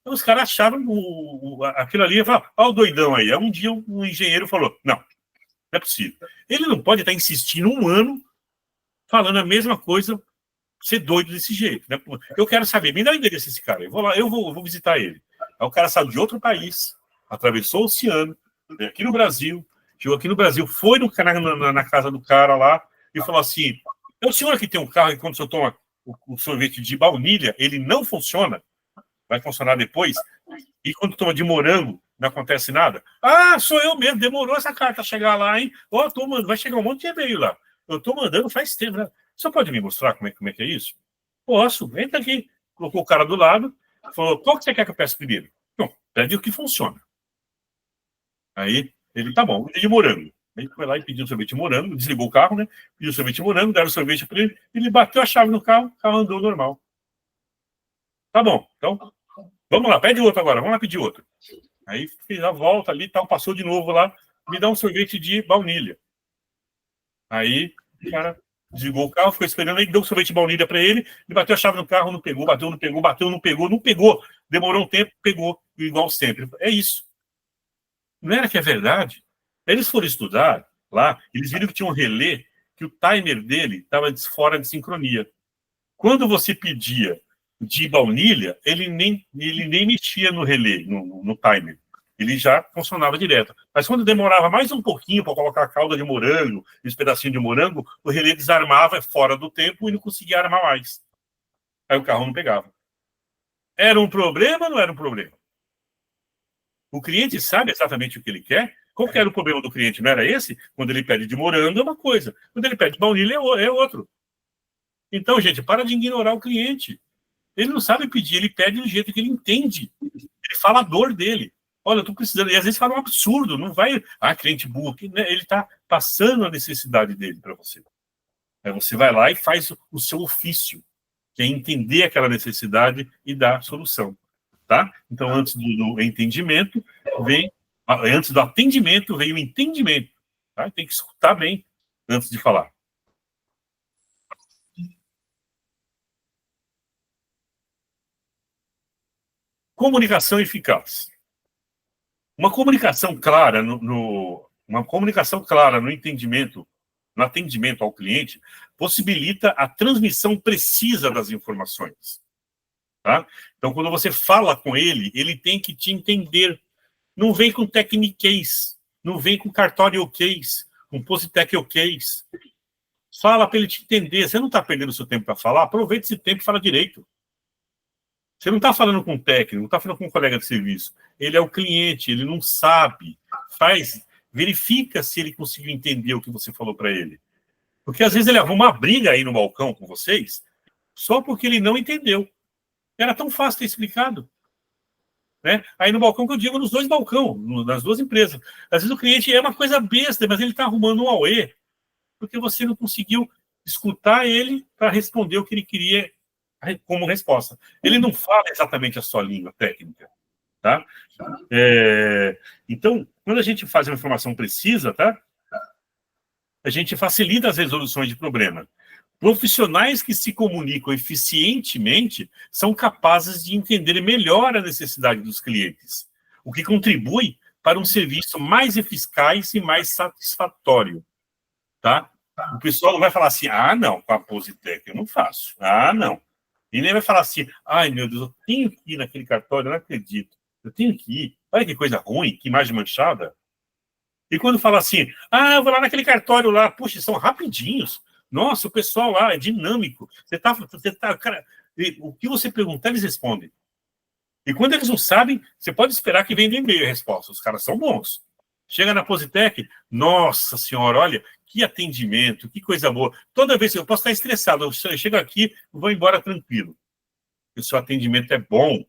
Então, os caras acharam aquilo ali e falaram, ó, o doidão aí. Aí um dia um engenheiro falou, não é possível. Ele não pode estar insistindo 1 ano falando a mesma coisa, ser doido desse jeito, né? Eu quero saber, me dá o endereço desse cara. Eu vou lá, eu vou visitar ele. Aí o cara saiu de outro país, atravessou o oceano, veio aqui no Brasil, chegou aqui no Brasil, foi na casa do cara lá e falou assim, é o senhor que tem um carro e quando o senhor toma o sorvete de baunilha, ele não funciona, vai funcionar depois, e quando toma de morango, não acontece nada? Ah, sou eu mesmo, demorou essa carta chegar lá, hein? Ó, vai chegar um monte de e-mail lá. Eu tô mandando faz tempo, né? Você pode me mostrar como é que é isso? Posso, entra aqui. Colocou o cara do lado, falou, qual que você quer que eu peça primeiro? Não, pede o que funciona. Aí, ele, tá bom, de morango. Aí foi lá e pediu sorvete de morango, desligou o carro, né? Pediu sorvete de morango, deram sorvete para ele bateu a chave no carro, o carro andou normal. Tá bom, então, vamos lá, pede outro agora, vamos lá pedir outro. Aí fez a volta ali, tal, passou de novo lá, me dá um sorvete de baunilha. Aí, o cara desligou o carro, ficou esperando, aí deu um sorvete de baunilha para ele bateu a chave no carro, não pegou, bateu, não pegou, bateu, não pegou, não pegou. Demorou um tempo, pegou, igual sempre. É isso. Não era que é verdade? Eles foram estudar lá, eles viram que tinha um relé, que o timer dele estava fora de sincronia. Quando você pedia de baunilha, ele nem mexia no relé, no timer. Ele já funcionava direto. Mas quando demorava mais um pouquinho para colocar a calda de morango, esse pedacinho de morango, o relé desarmava fora do tempo e não conseguia armar mais. Aí o carro não pegava. Era um problema ou não era um problema? O cliente sabe exatamente o que ele quer. Qual que era o problema do cliente? Não era esse? Quando ele pede de morango é uma coisa. Quando ele pede de baunilha é outro. Então, gente, para de ignorar o cliente. Ele não sabe pedir, ele pede do jeito que ele entende. Ele fala a dor dele. Olha, eu estou precisando. E às vezes fala um absurdo. Não vai... Ah, cliente burro. Ele está passando a necessidade dele para você. Aí você vai lá e faz o seu ofício, que é entender aquela necessidade e dar solução. Tá? Então, antes do entendimento, antes do atendimento, vem o entendimento. Tá? Tem que escutar bem antes de falar. Comunicação eficaz. Uma comunicação clara no entendimento, no atendimento ao cliente, possibilita a transmissão precisa das informações. Tá? Então, quando você fala com ele, ele tem que te entender. Não vem com techniquez, não vem com cartório ok's, com positec ok's. Fala para ele te entender. Você não está perdendo seu tempo para falar, aproveita esse tempo e fala direito. Você não está falando com um técnico, não está falando com um colega de serviço. Ele é o cliente, ele não sabe. Verifica se ele conseguiu entender o que você falou para ele. Porque às vezes ele arruma uma briga aí no balcão com vocês, só porque ele não entendeu. Era tão fácil ter explicado. Né? Aí no balcão que eu digo, nos dois balcões, nas duas empresas. Às vezes o cliente é uma coisa besta, mas ele está arrumando um auê, porque você não conseguiu escutar ele para responder o que ele queria como resposta. Ele não fala exatamente a sua língua técnica. Tá? Então, quando a gente faz uma informação precisa, tá? A gente facilita as resoluções de problema. Profissionais que se comunicam eficientemente são capazes de entender melhor a necessidade dos clientes, o que contribui para um serviço mais eficaz e mais satisfatório. Tá? O pessoal não vai falar assim, não, com a Positec eu não faço. Não. E nem vai falar assim, ai meu Deus, eu tenho que ir naquele cartório, eu não acredito. Eu tenho que ir. Olha que coisa ruim, que imagem manchada. E quando fala assim, eu vou lá naquele cartório lá, puxa, são rapidinhos. Nossa, o pessoal lá é dinâmico. Cara, o que você perguntar, eles respondem. E quando eles não sabem, você pode esperar que venha do e-mail a resposta. Os caras são bons. Chega na Positec, nossa senhora, olha, que atendimento, que coisa boa. Toda vez que eu posso estar estressado, eu chego aqui, vou embora tranquilo. O seu atendimento é bom.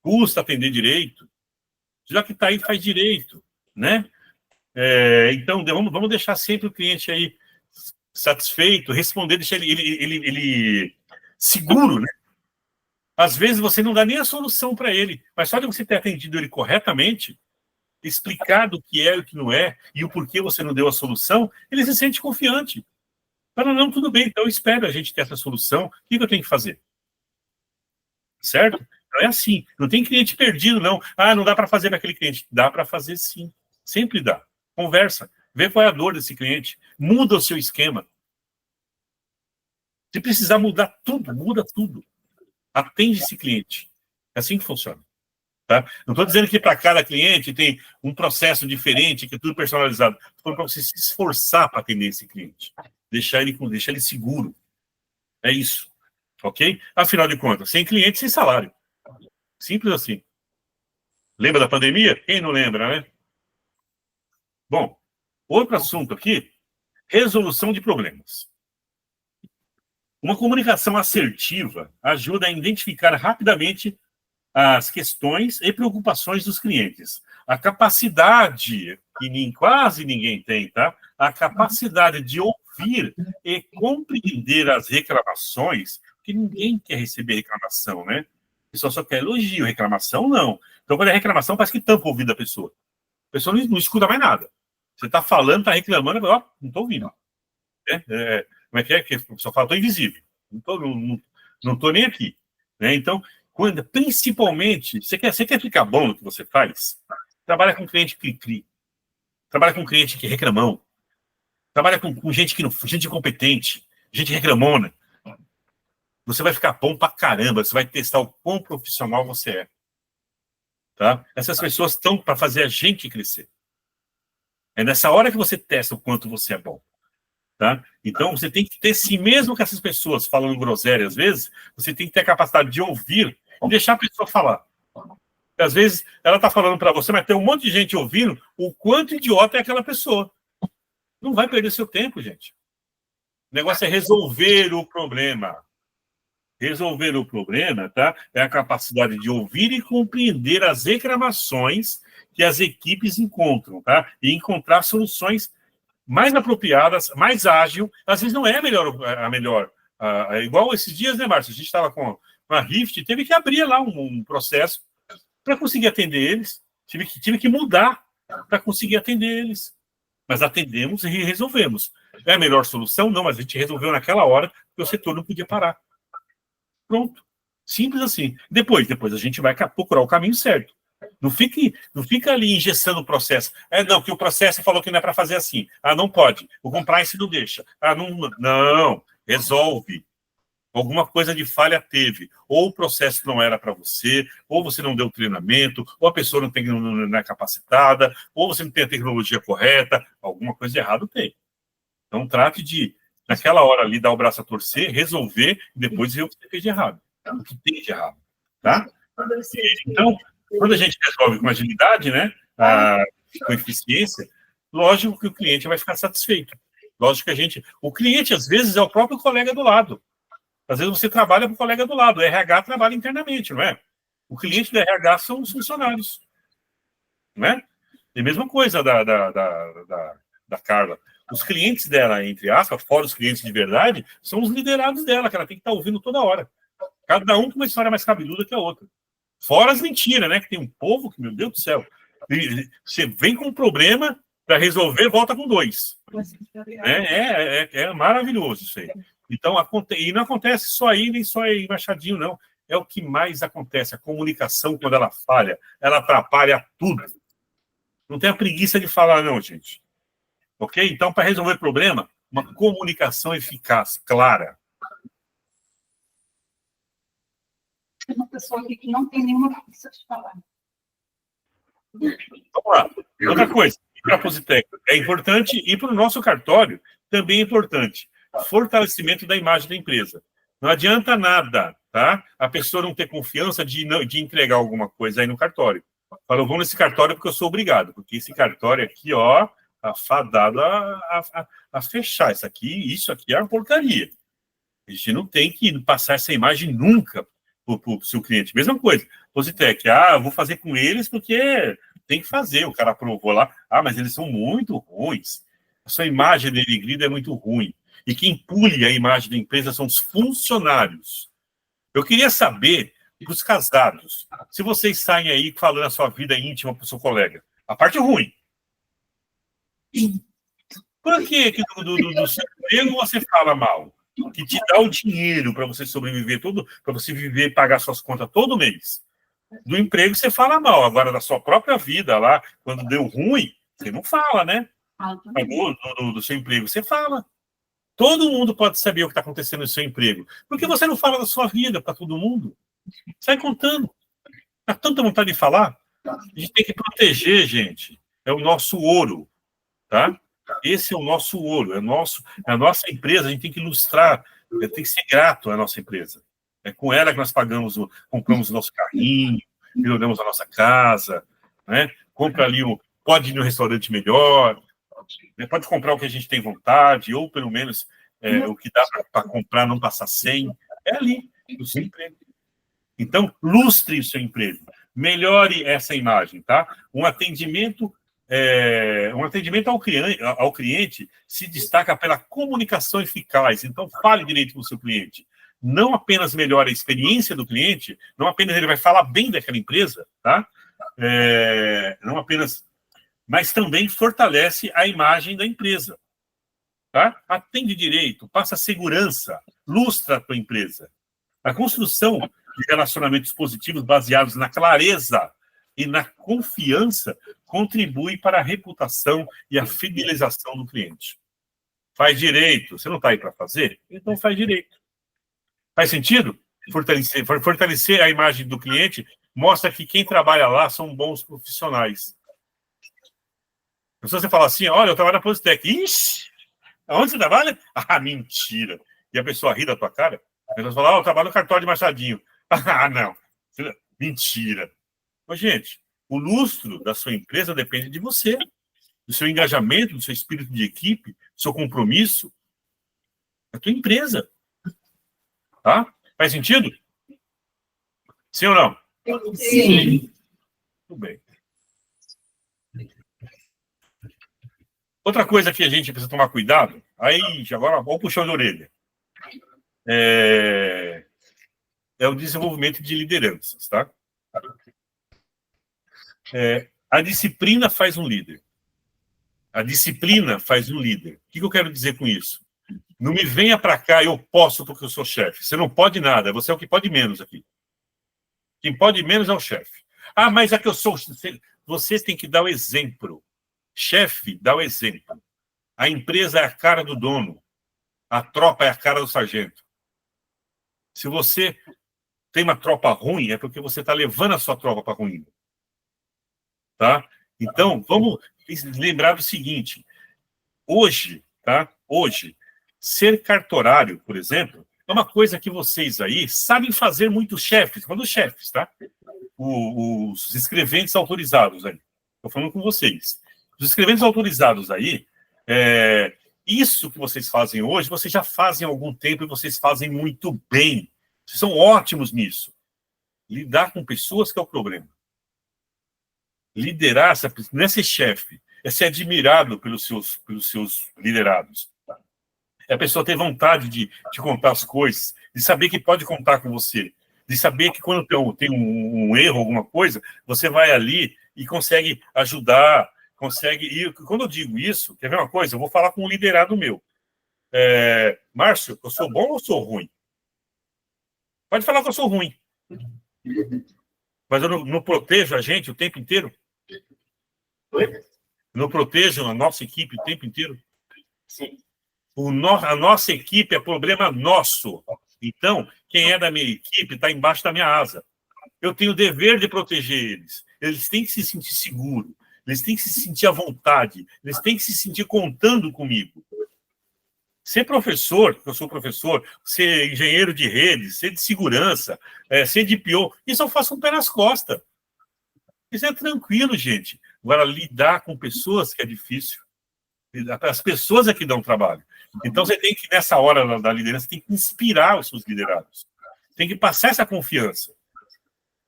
Custa atender direito. Já que está aí, faz direito. Né? Então, vamos deixar sempre o cliente aí satisfeito, responder, deixar ele seguro, né? Às vezes você não dá nem a solução para ele, mas só de você ter atendido ele corretamente, explicado o que é e o que não é, e o porquê você não deu a solução, ele se sente confiante. Fala, não, tudo bem, então eu espero a gente ter essa solução, o que eu tenho que fazer? Certo? Não é assim, não tem cliente perdido, não. Não dá para fazer naquele cliente. Dá para fazer sim, sempre dá. Conversa, vê qual é a dor desse cliente, muda o seu esquema. Se precisar mudar tudo, muda tudo. Atende esse cliente. É assim que funciona. Tá? Não estou dizendo que para cada cliente tem um processo diferente, que é tudo personalizado. Estou falando para você se esforçar para atender esse cliente. Deixar ele seguro. É isso. Ok? Afinal de contas, sem cliente, sem salário. Simples assim. Lembra da pandemia? Quem não lembra, né? Bom, outro assunto aqui, resolução de problemas. Uma comunicação assertiva ajuda a identificar rapidamente as questões e preocupações dos clientes. A capacidade, que quase ninguém tem, tá? A capacidade de ouvir e compreender as reclamações, porque ninguém quer receber reclamação, né? A pessoa só quer elogio, reclamação não. Então, quando é reclamação, parece que tampa o ouvido da pessoa. A pessoa não escuta mais nada. Você está falando, está reclamando, não estou ouvindo. Como é que é? Que a pessoa fala, estou invisível. Não estou nem aqui. Né? Então, principalmente, você quer ficar bom no que você faz? Trabalha com cliente cri-cri. Trabalha com cliente que é reclamão. Trabalha com gente incompetente, gente reclamona. Você vai ficar bom pra caramba. Você vai testar o quão profissional você é. Tá? Essas pessoas estão para fazer a gente crescer. É nessa hora que você testa o quanto você é bom. Tá? Então, você tem que ter, se mesmo que essas pessoas falando groselha às vezes, você tem que ter a capacidade de ouvir e deixar a pessoa falar. Às vezes, ela está falando para você, mas tem um monte de gente ouvindo o quanto idiota é aquela pessoa. Não vai perder seu tempo, gente. O negócio é resolver o problema. Resolver o problema, tá? É a capacidade de ouvir e compreender as reclamações que as equipes encontram, tá? E encontrar soluções mais apropriadas, mais ágil. Às vezes não é a melhor. Igual esses dias, né, Márcio? A gente estava com a Rift, teve que abrir lá um processo para conseguir atender eles. Tive que mudar para conseguir atender eles. Mas atendemos e resolvemos. É a melhor solução? Não, mas a gente resolveu naquela hora que o setor não podia parar. Pronto. Simples assim. Depois a gente vai procurar o caminho certo. Não fica ali engessando o processo. Não, que o processo falou que não é para fazer assim. Não pode. O compliance não deixa. Não. Resolve. Alguma coisa de falha teve. Ou o processo não era para você, ou você não deu treinamento, ou a pessoa não é capacitada, ou você não tem a tecnologia correta. Alguma coisa errada tem. Então, trate de, naquela hora ali, dar o braço a torcer, resolver, e depois ver o que você fez de errado. O que tem de errado. Tá? Então, quando a gente resolve com agilidade, né, com eficiência, lógico que o cliente vai ficar satisfeito. Lógico que o cliente, às vezes, é o próprio colega do lado. Às vezes você trabalha com o colega do lado. O RH trabalha internamente, não é? O cliente do RH são os funcionários. Não é? E a mesma coisa da Carla. Os clientes dela, entre aspas, fora os clientes de verdade, são os liderados dela, que ela tem que estar ouvindo toda hora. Cada um com uma história mais cabeluda que a outra. Fora as mentiras, né? Que tem um povo que, meu Deus do céu, você vem com um problema para resolver, volta com 2. É maravilhoso isso aí. Então, e não acontece só aí, nem só em Machadinho, não. É o que mais acontece. A comunicação, quando ela falha, ela atrapalha tudo. Não tem a preguiça de falar, não, gente. Ok? Então, para resolver problema, uma comunicação eficaz, clara. Tem uma pessoa aqui que não tem nenhuma preguiça de falar. Vamos lá. Outra coisa, para a Positec é importante, e para o nosso cartório também é importante. Fortalecimento da imagem da empresa. Não adianta nada, tá? A pessoa não ter confiança de entregar alguma coisa aí no cartório. Fala, eu vou nesse cartório porque eu sou obrigado, porque esse cartório aqui, ó, tá fadado a fechar. Isso aqui é uma porcaria. A gente não tem que passar essa imagem nunca para o seu cliente. Mesma coisa, Positec, eu vou fazer com eles porque tem que fazer, o cara aprovou lá, mas eles são muito ruins. A sua imagem denegida é muito ruim. E quem pule a imagem da empresa são os funcionários. Eu queria saber, para os casados, se vocês saem aí falando a sua vida íntima para o seu colega. A parte ruim. Por que do seu emprego você fala mal? Que te dá o dinheiro para você sobreviver para você viver e pagar suas contas todo mês. Do emprego você fala mal. Agora, da sua própria vida lá, quando deu ruim, você não fala, né? Do seu emprego, você fala. Todo mundo pode saber o que está acontecendo no seu emprego. Por que você não fala da sua vida para todo mundo? Sai contando. Dá tanta vontade de falar. A gente tem que proteger, gente. É o nosso ouro. Tá? Esse é o nosso ouro. É a nossa empresa. A gente tem que ilustrar. Tem que ser grato à nossa empresa. É com ela que nós compramos o nosso carrinho, melhoramos a nossa casa, né? Compra ali pode ir no restaurante melhor, pode comprar o que a gente tem vontade, ou pelo menos o que dá para comprar, não passar sem. É ali, no seu emprego. Então, lustre o seu emprego. Melhore essa imagem, tá? Um atendimento ao cliente se destaca pela comunicação eficaz. Então, fale direito com o seu cliente. Não apenas melhora a experiência do cliente, não apenas ele vai falar bem daquela empresa, tá? Não apenas, mas também fortalece a imagem da empresa, tá? Atende direito, passa segurança, lustra a tua empresa. A construção de relacionamentos positivos baseados na clareza e na confiança contribui para a reputação e a fidelização do cliente. Faz direito. Você não está aí para fazer? Então faz direito. Faz sentido? Fortalecer a imagem do cliente mostra que quem trabalha lá são bons profissionais. Se você falar assim, olha, eu trabalho na Positec. Ixi, aonde você trabalha? Mentira. E a pessoa ri da tua cara. A pessoa fala, eu trabalho no cartório de Machadinho. Não. Mentira. Mas, gente, o lustro da sua empresa depende de você, do seu engajamento, do seu espírito de equipe, do seu compromisso. Da tua empresa. Tá? Faz sentido? Sim ou não? Sim. Tudo bem. Outra coisa que a gente precisa tomar cuidado, aí, agora, vamos puxar de orelha. É o desenvolvimento de lideranças, tá? A disciplina faz um líder. A disciplina faz um líder. O que eu quero dizer com isso? Não me venha para cá, eu posso porque eu sou chefe. Você não pode nada, você é o que pode menos aqui. Quem pode menos é o chefe. Mas é que eu sou... Você tem que dar o exemplo. Chefe, dá o exemplo. A empresa é a cara do dono. A tropa é a cara do sargento. Se você tem uma tropa ruim, é porque você está levando a sua tropa para ruim. Tá? Então, vamos lembrar do seguinte. Hoje, tá? Hoje, ser cartorário, por exemplo, é uma coisa que vocês aí sabem fazer muitos chefes, quando os chefes, tá? Os escreventes autorizados aí. Estou falando com vocês. Os escreventes autorizados aí, isso que vocês fazem hoje, vocês já fazem há algum tempo e vocês fazem muito bem. Vocês são ótimos nisso. Lidar com pessoas que é o problema. Liderar, não é ser chefe, é ser admirado pelos seus liderados. É a pessoa ter vontade de contar as coisas, de saber que pode contar com você, de saber que quando tem um erro, alguma coisa, você vai ali e consegue ajudar, consegue... E quando eu digo isso, quer ver uma coisa? Eu vou falar com um liderado meu. Márcio, eu sou bom ou sou ruim? Pode falar que eu sou ruim. Mas eu não protejo a gente o tempo inteiro? Não protejo a nossa equipe o tempo inteiro? Sim. A nossa equipe é problema nosso. Então, quem é da minha equipe está embaixo da minha asa. Eu tenho o dever de proteger eles. Eles têm que se sentir seguros. Eles têm que se sentir à vontade. Eles têm que se sentir contando comigo. Ser professor, eu sou professor, ser engenheiro de rede, ser de segurança, ser de PO, isso eu faço um pé nas costas. Isso é tranquilo, gente. Agora, lidar com pessoas que é difícil. As pessoas é que dão trabalho. Então, você tem que, nessa hora da liderança, tem que inspirar os seus liderados. Tem que passar essa confiança.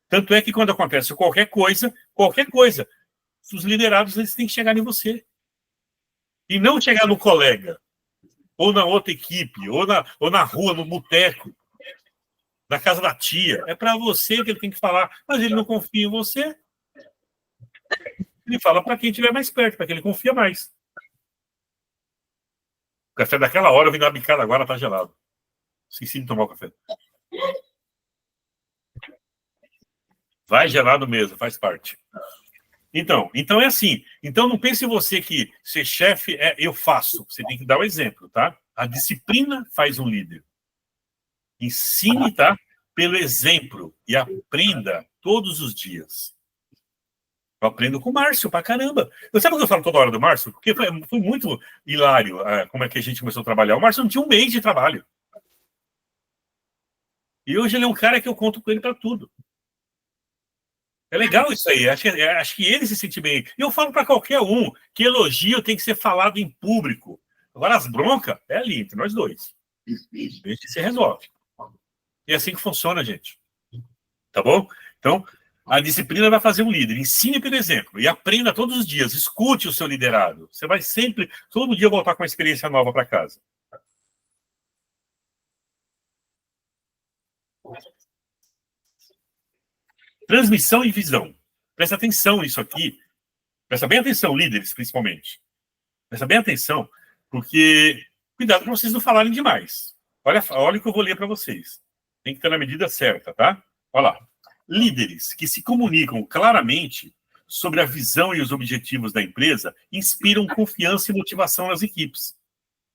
Tanto é que, quando acontece qualquer coisa, os liderados eles têm que chegar em você. E não chegar no colega, ou na outra equipe, ou na rua, no boteco, na casa da tia. É para você que ele tem que falar. Mas ele não confia em você. Ele fala para quem estiver mais perto, para quem ele confia mais. O café daquela hora, eu vim dar uma bicada agora, tá gelado. Esqueci de tomar o café. Vai gelado mesmo, faz parte. Então é assim. Então não pense você que ser chefe é eu faço. Você tem que dar o exemplo, tá? A disciplina faz um líder. Ensine, tá? Pelo exemplo e aprenda todos os dias. Eu aprendo com o Márcio pra caramba. Eu sabe o que eu falo toda hora do Márcio? Porque foi muito hilário como é que a gente começou a trabalhar. O Márcio não tinha um mês de trabalho. E hoje ele é um cara que eu conto com ele para tudo. É legal isso aí. Acho que ele se sente bem. E eu falo para qualquer um que elogio tem que ser falado em público. Agora, as broncas é ali, entre nós dois. A gente se resolve. E é assim que funciona, gente. Tá bom? Então, a disciplina vai fazer um líder. Ensine pelo exemplo e aprenda todos os dias. Escute o seu liderado. Você vai sempre, todo dia, voltar com uma experiência nova para casa. Transmissão e visão. Presta atenção nisso aqui. Presta bem atenção, líderes, principalmente. Presta bem atenção, porque cuidado para vocês não falarem demais. Olha o que eu vou ler para vocês. Tem que estar na medida certa, tá? Olha lá. Líderes que se comunicam claramente sobre a visão e os objetivos da empresa inspiram confiança e motivação nas equipes.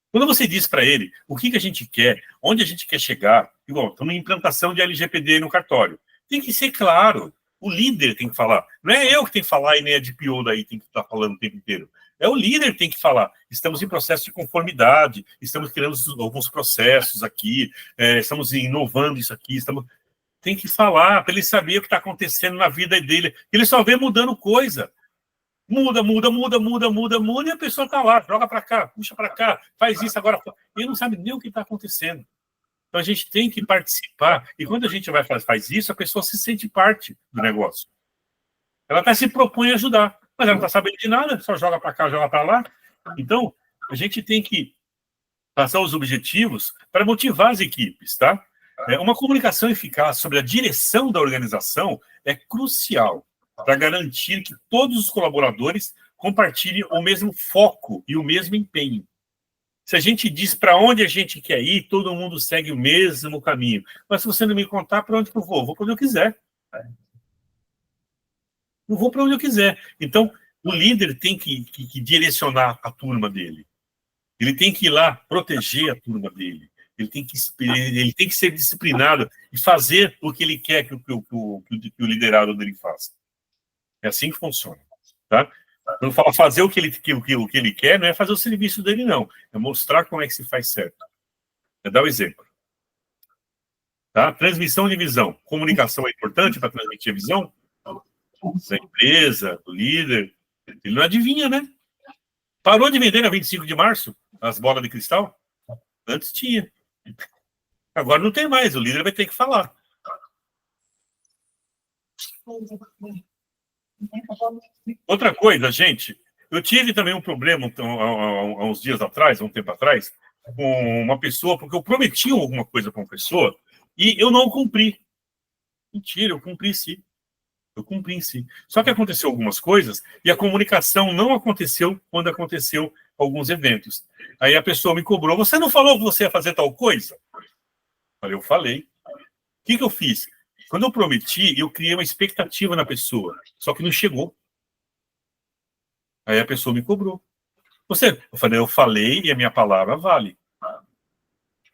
Quando você diz para ele o que a gente quer, onde a gente quer chegar, igual, estamos em implantação de LGPD no cartório, tem que ser claro. O líder tem que falar. Não é eu que tenho que falar e nem a DPO daí tem que estar falando o tempo inteiro. É o líder que tem que falar. Estamos em processo de conformidade, estamos criando alguns processos aqui, estamos inovando isso aqui, tem que falar para ele saber o que está acontecendo na vida dele. Ele só vê mudando coisa. Muda, e a pessoa está lá, joga para cá, puxa para cá, faz isso agora. Ele não sabe nem o que está acontecendo. Então, a gente tem que participar. E quando a gente faz isso, a pessoa se sente parte do negócio. Ela até se propõe a ajudar, mas ela não está sabendo de nada, só joga para cá, joga para lá. Então, a gente tem que passar os objetivos para motivar as equipes, tá? Uma comunicação eficaz sobre a direção da organização é crucial para garantir que todos os colaboradores compartilhem o mesmo foco e o mesmo empenho. Se a gente diz para onde a gente quer ir, todo mundo segue o mesmo caminho. Mas se você não me contar para onde eu vou para onde eu quiser. Eu vou para onde eu quiser. Então, o líder tem que direcionar a turma dele. Ele tem que ir lá proteger a turma dele. Ele tem que ser disciplinado e fazer o que ele quer que o liderado dele faça. É assim que funciona. Tá? Quando fala fazer o que ele quer, não é fazer o serviço dele, não. É mostrar como é que se faz certo. É dar o exemplo. Tá? Transmissão de visão. Comunicação é importante para transmitir a visão da empresa, do líder. Ele não adivinha, né? Parou de vender na 25 de março as bolas de cristal? Antes tinha. Agora não tem mais. O líder vai ter que falar. Outra coisa, gente. Eu tive também um problema há uns dias atrás, há um tempo atrás, com uma pessoa, porque eu prometi alguma coisa para uma pessoa e eu não cumpri. Mentira, eu cumpri sim. Eu cumpri sim. Só que aconteceu algumas coisas e a comunicação não aconteceu quando aconteceu alguns eventos. Aí a pessoa me cobrou, você não falou que você ia fazer tal coisa? Eu falei. O que eu fiz? Quando eu prometi, eu criei uma expectativa na pessoa, só que não chegou. Aí a pessoa me cobrou. Eu falei e a minha palavra vale.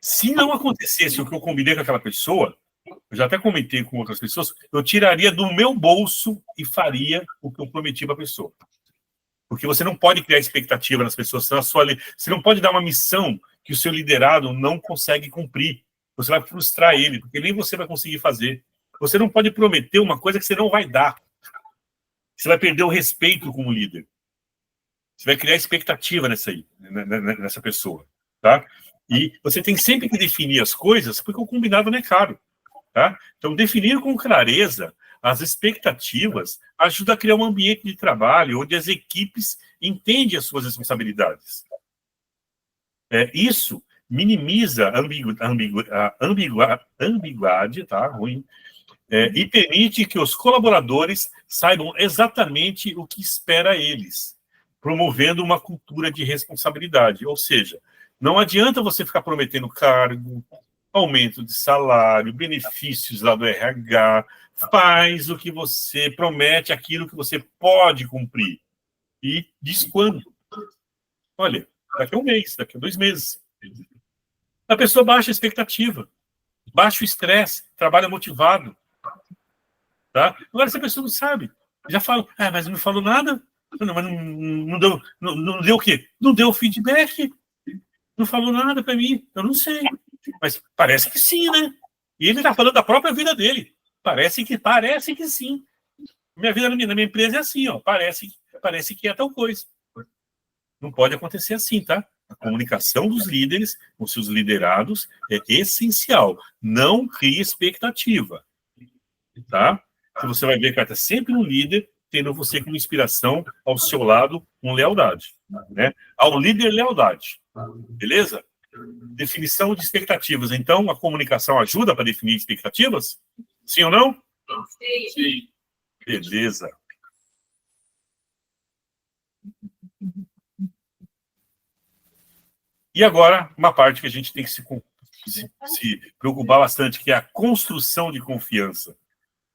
Se não acontecesse o que eu combinei com aquela pessoa, eu já até comentei com outras pessoas, eu tiraria do meu bolso e faria o que eu prometi para a pessoa. Porque você não pode criar expectativa nas pessoas, você não pode dar uma missão que o seu liderado não consegue cumprir. Você vai frustrar ele, porque nem você vai conseguir fazer. Você não pode prometer uma coisa que você não vai dar. Você vai perder o respeito como líder. Você vai criar expectativa nessa pessoa. Tá? E você tem sempre que definir as coisas, porque o combinado não é caro. Tá? Então, definir com clareza as expectativas ajuda a criar um ambiente de trabalho onde as equipes entendem as suas responsabilidades. Isso minimiza a ambiguidade, tá? Ruim, e permite que os colaboradores saibam exatamente o que espera eles, promovendo uma cultura de responsabilidade. Ou seja, não adianta você ficar prometendo cargo, aumento de salário, benefícios lá do RH, faz o que você promete, aquilo que você pode cumprir. E diz quando. Olha, daqui a um mês, daqui a 2 meses. A pessoa baixa a expectativa, baixa o estresse, trabalha motivado. Tá? Agora, se a pessoa não sabe, já fala, mas não me falou nada, não deu o quê? Não deu feedback, não falou nada para mim, eu não sei. Mas parece que sim, né? E ele está falando da própria vida dele. Parece que sim. Minha vida na minha empresa é assim, ó. Parece que é tal coisa. Não pode acontecer assim, tá? A comunicação dos líderes com seus liderados é essencial. Não crie expectativa. Tá? Que você vai ver que vai estar sempre um líder tendo você como inspiração ao seu lado com lealdade. Né? Ao líder, lealdade. Beleza? Definição de expectativas. Então, a comunicação ajuda para definir expectativas? Sim ou não? Sim. Beleza. E agora, uma parte que a gente tem que se preocupar bastante, que é a construção de confiança.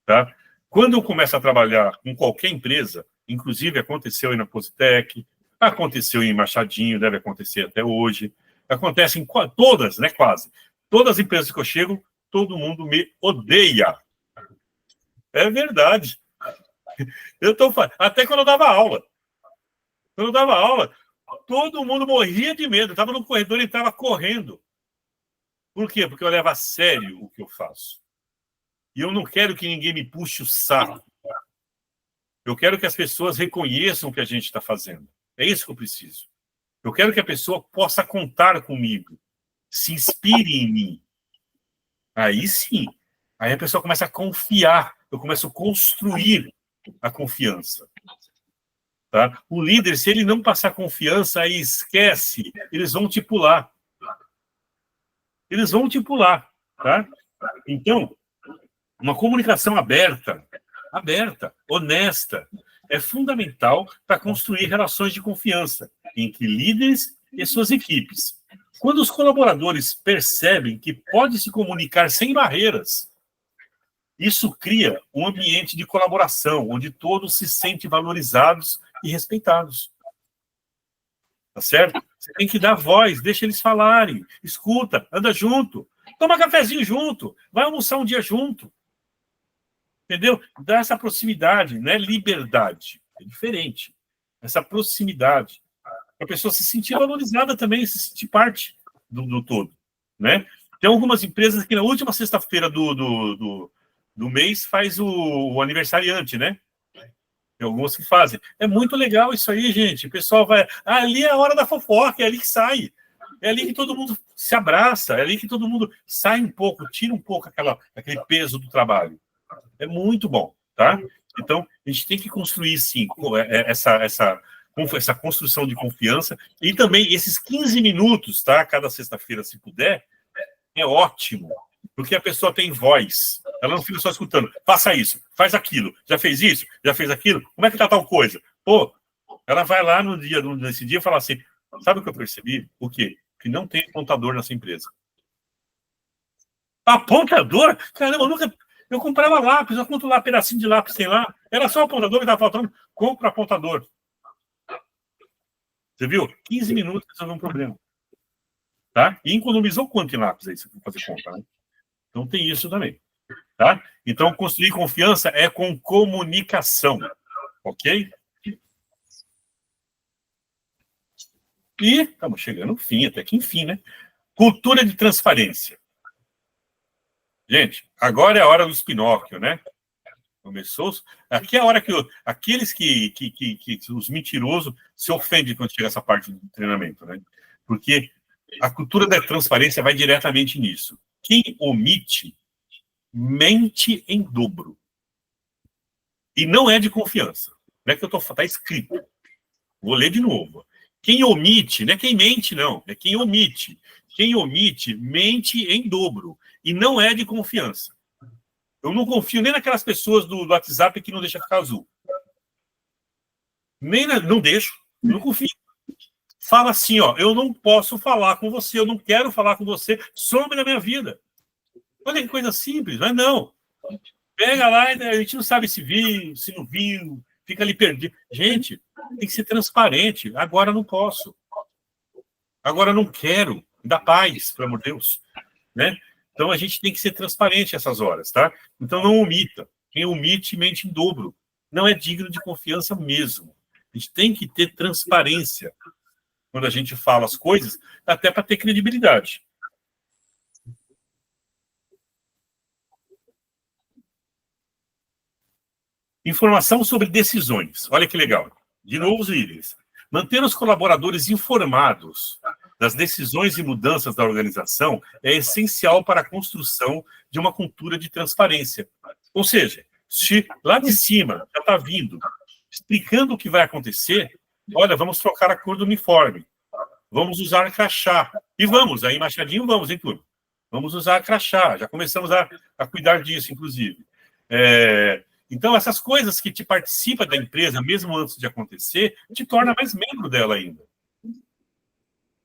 Tá? Quando eu começo a trabalhar com qualquer empresa, inclusive aconteceu aí na Positec, aconteceu em Machadinho, deve acontecer até hoje, acontece em todas, né, quase. Todas as empresas que eu chego, todo mundo me odeia. É verdade. Até quando eu dava aula. Quando eu dava aula, todo mundo morria de medo. Estava no corredor e estava correndo. Por quê? Porque eu levo a sério o que eu faço. E eu não quero que ninguém me puxe o saco. Eu quero que as pessoas reconheçam o que a gente está fazendo. É isso que eu preciso. Eu quero que a pessoa possa contar comigo. Se inspire em mim. Aí sim. Aí a pessoa começa a confiar. Eu começo a construir a confiança. Tá? O líder, se ele não passar confiança, aí esquece. Eles vão te pular. Eles vão te pular. Tá? Então, uma comunicação aberta, honesta, é fundamental para construir relações de confiança entre líderes e suas equipes. Quando os colaboradores percebem que pode se comunicar sem barreiras, isso cria um ambiente de colaboração, onde todos se sentem valorizados e respeitados. Tá certo? Você tem que dar voz, deixa eles falarem, escuta, anda junto, toma cafezinho junto, vai almoçar um dia junto. Entendeu? Dá essa proximidade, não é liberdade, é diferente. Essa proximidade. Para a pessoa se sentir valorizada também, se sentir parte do todo. Né? Tem algumas empresas que na última sexta-feira do mês faz o aniversariante, né? Tem algumas que fazem. É muito legal isso aí, gente. O pessoal vai... ali é a hora da fofoca, é ali que sai. É ali que todo mundo se abraça, é ali que todo mundo sai um pouco, tira um pouco aquele peso do trabalho. É muito bom, tá? Então, a gente tem que construir, sim, essa construção de confiança e também esses 15 minutos, tá? Cada sexta-feira, se puder, é ótimo, porque a pessoa tem voz. Ela não fica só escutando. Faça isso, faz aquilo. Já fez isso? Já fez aquilo? Como é que tá tal coisa? Pô, ela vai lá nesse dia e fala assim, sabe o que eu percebi? O quê? Que não tem apontador nessa empresa. Apontador? Caramba, eu nunca... Eu comprava lápis, eu compro lá pedacinho de lápis, tem lá. Era só o apontador que estava faltando. Compro apontador. Você viu? 15 minutos resolveu um problema. Tá? E economizou quanto em lápis aí, se for fazer conta, né? Então tem isso também. Tá? Então, construir confiança é com comunicação. Ok? E estamos chegando no fim, até que enfim, né? Cultura de transparência. Gente, agora é a hora do Pinóquio, né? Começou. Aqui é a hora que aqueles que os mentirosos se ofendem quando chega essa parte do treinamento, né? Porque a cultura da transparência vai diretamente nisso. Quem omite, mente em dobro. E não é de confiança. Não é que está escrito. Vou ler de novo. Quem omite, não é quem mente, não. É quem omite. Quem omite, mente em dobro. E não é de confiança. Eu não confio nem naquelas pessoas do WhatsApp que não deixa ficar azul. Não deixo. Não confio. Fala assim, ó, eu não posso falar com você, eu não quero falar com você, some da minha vida. Olha que coisa simples, mas não. Pega lá, a gente não sabe se viu, se não viu, fica ali perdido. Gente, tem que ser transparente. Agora não posso. Agora não quero. Dá paz, pelo amor de Deus. Né? Então a gente tem que ser transparente essas horas, tá? Então não omita. Quem omite, mente em dobro. Não é digno de confiança mesmo. A gente tem que ter transparência quando a gente fala as coisas, até para ter credibilidade. Informação sobre decisões. Olha que legal. De novo, os líderes. Manter os colaboradores informados das decisões e mudanças da organização é essencial para a construção de uma cultura de transparência. Ou seja, se lá de cima já está vindo, explicando o que vai acontecer, olha, vamos trocar a cor do uniforme, vamos usar crachá. E vamos, aí Machadinho, vamos, hein, turma? Vamos usar crachá, já começamos a cuidar disso, inclusive. Então, essas coisas que te participa da empresa, mesmo antes de acontecer, te torna mais membro dela ainda.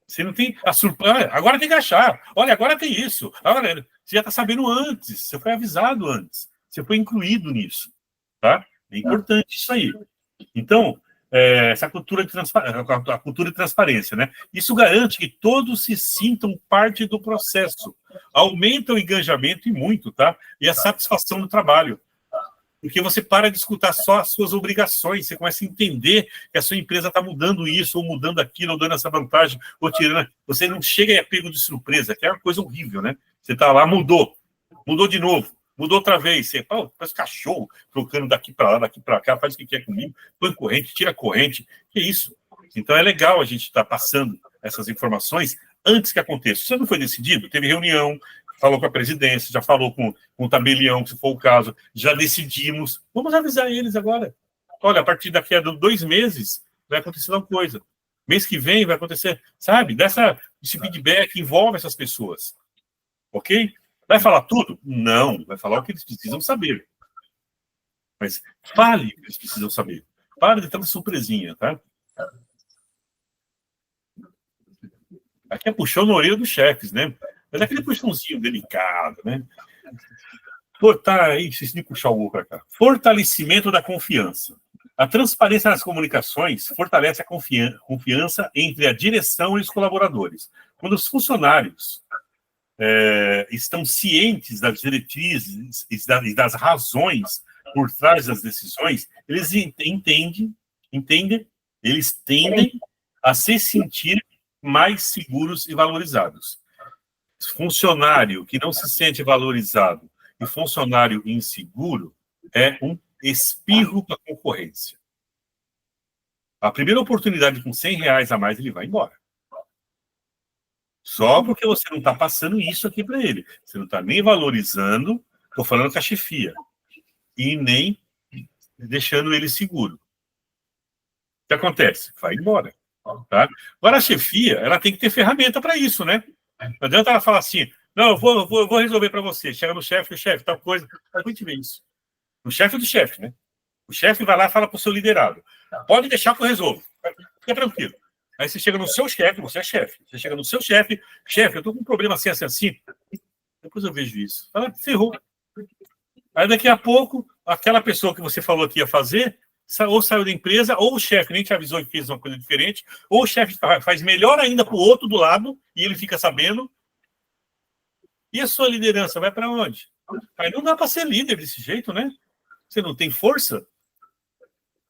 Você não tem a surpresa. Agora tem que achar. Olha, agora tem isso. Agora, você já está sabendo antes. Você foi avisado antes. Você foi incluído nisso. Tá? É importante isso aí. Então, essa cultura a cultura de transparência, né? Isso garante que todos se sintam parte do processo. Aumenta o engajamento e muito, tá? E a satisfação do trabalho. Porque você para de escutar só as suas obrigações, você começa a entender que a sua empresa está mudando isso, ou mudando aquilo, ou dando essa vantagem, ou tirando. Você não chega e é pego de surpresa, que é uma coisa horrível, né? Você está lá, mudou de novo, mudou outra vez. Você faz cachorro, trocando daqui para lá, daqui para cá, faz o que quer comigo, põe corrente, tira corrente. Que isso? Então é legal a gente estar passando essas informações antes que aconteça. Isso não foi decidido, teve reunião, falou com a presidência, já falou com o tabelião, se for o caso, já decidimos. Vamos avisar eles agora. Olha, a partir daqui a 2 meses vai acontecer uma coisa. Mês que vem vai acontecer, sabe? Esse feedback envolve essas pessoas. Ok? Vai falar tudo? Não. Vai falar o que eles precisam saber. Mas fale o que eles precisam saber. Para de tanta surpresinha, tá? Aqui é puxão na orelha dos chefes, né? Mas é aquele puxãozinho delicado, né? Tá aí, vocês me puxar o outro para cá. Fortalecimento da confiança. A transparência nas comunicações fortalece a confiança entre a direção e os colaboradores. Quando os funcionários estão cientes das diretrizes e das razões por trás das decisões, eles eles tendem a se sentir mais seguros e valorizados. Funcionário que não se sente valorizado e funcionário inseguro é um espirro para a concorrência. A primeira oportunidade com R$100 a mais, ele vai embora. Só porque você não está passando isso aqui para ele. Você não está nem valorizando, estou falando com a chefia, e nem deixando ele seguro. O que acontece? Vai embora. Tá? Agora, a chefia, ela tem que ter ferramenta para isso, né? Não adianta ela falar assim, não, eu vou resolver para você. Chega no chefe, tal coisa. A gente vê isso. O chefe do chefe, né? O chefe vai lá e fala para o seu liderado. Pode deixar que eu resolvo. Fica tranquilo. Aí você chega no seu chefe, você é chefe. Você chega no seu chefe, eu estou com um problema assim. Depois eu vejo isso. Fala, ferrou. Aí daqui a pouco, aquela pessoa que você falou que ia fazer, ou saiu da empresa, ou o chefe nem te avisou que fez uma coisa diferente, ou o chefe faz melhor ainda para o outro do lado, e ele fica sabendo. E a sua liderança vai para onde? Aí não dá para ser líder desse jeito, né? Você não tem força.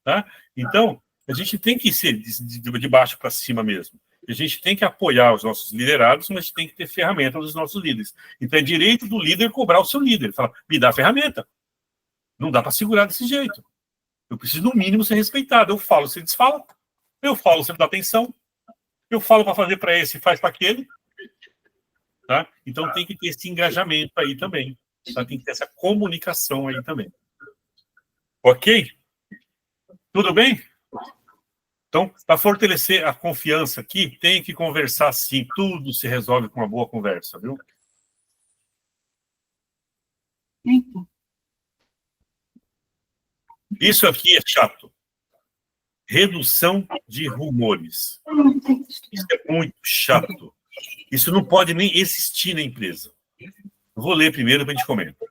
Tá? Então, a gente tem que ser de baixo para cima mesmo. A gente tem que apoiar os nossos liderados, mas tem que ter ferramenta dos nossos líderes. Então, é direito do líder cobrar o seu líder. Falar, me dá a ferramenta. Não dá para segurar desse jeito. Eu preciso, no mínimo, ser respeitado. Eu falo, você desfala. Eu falo, você me dá atenção. Eu falo para fazer para esse, faz para aquele. Tá? Então, tem que ter esse engajamento aí também. Tá? Tem que ter essa comunicação aí também. Ok? Tudo bem? Então, para fortalecer a confiança aqui, tem que conversar sim. Tudo se resolve com uma boa conversa, viu? Isso aqui é chato. Redução de rumores. Isso é muito chato. Isso não pode nem existir na empresa. Eu vou ler primeiro para a gente comentar.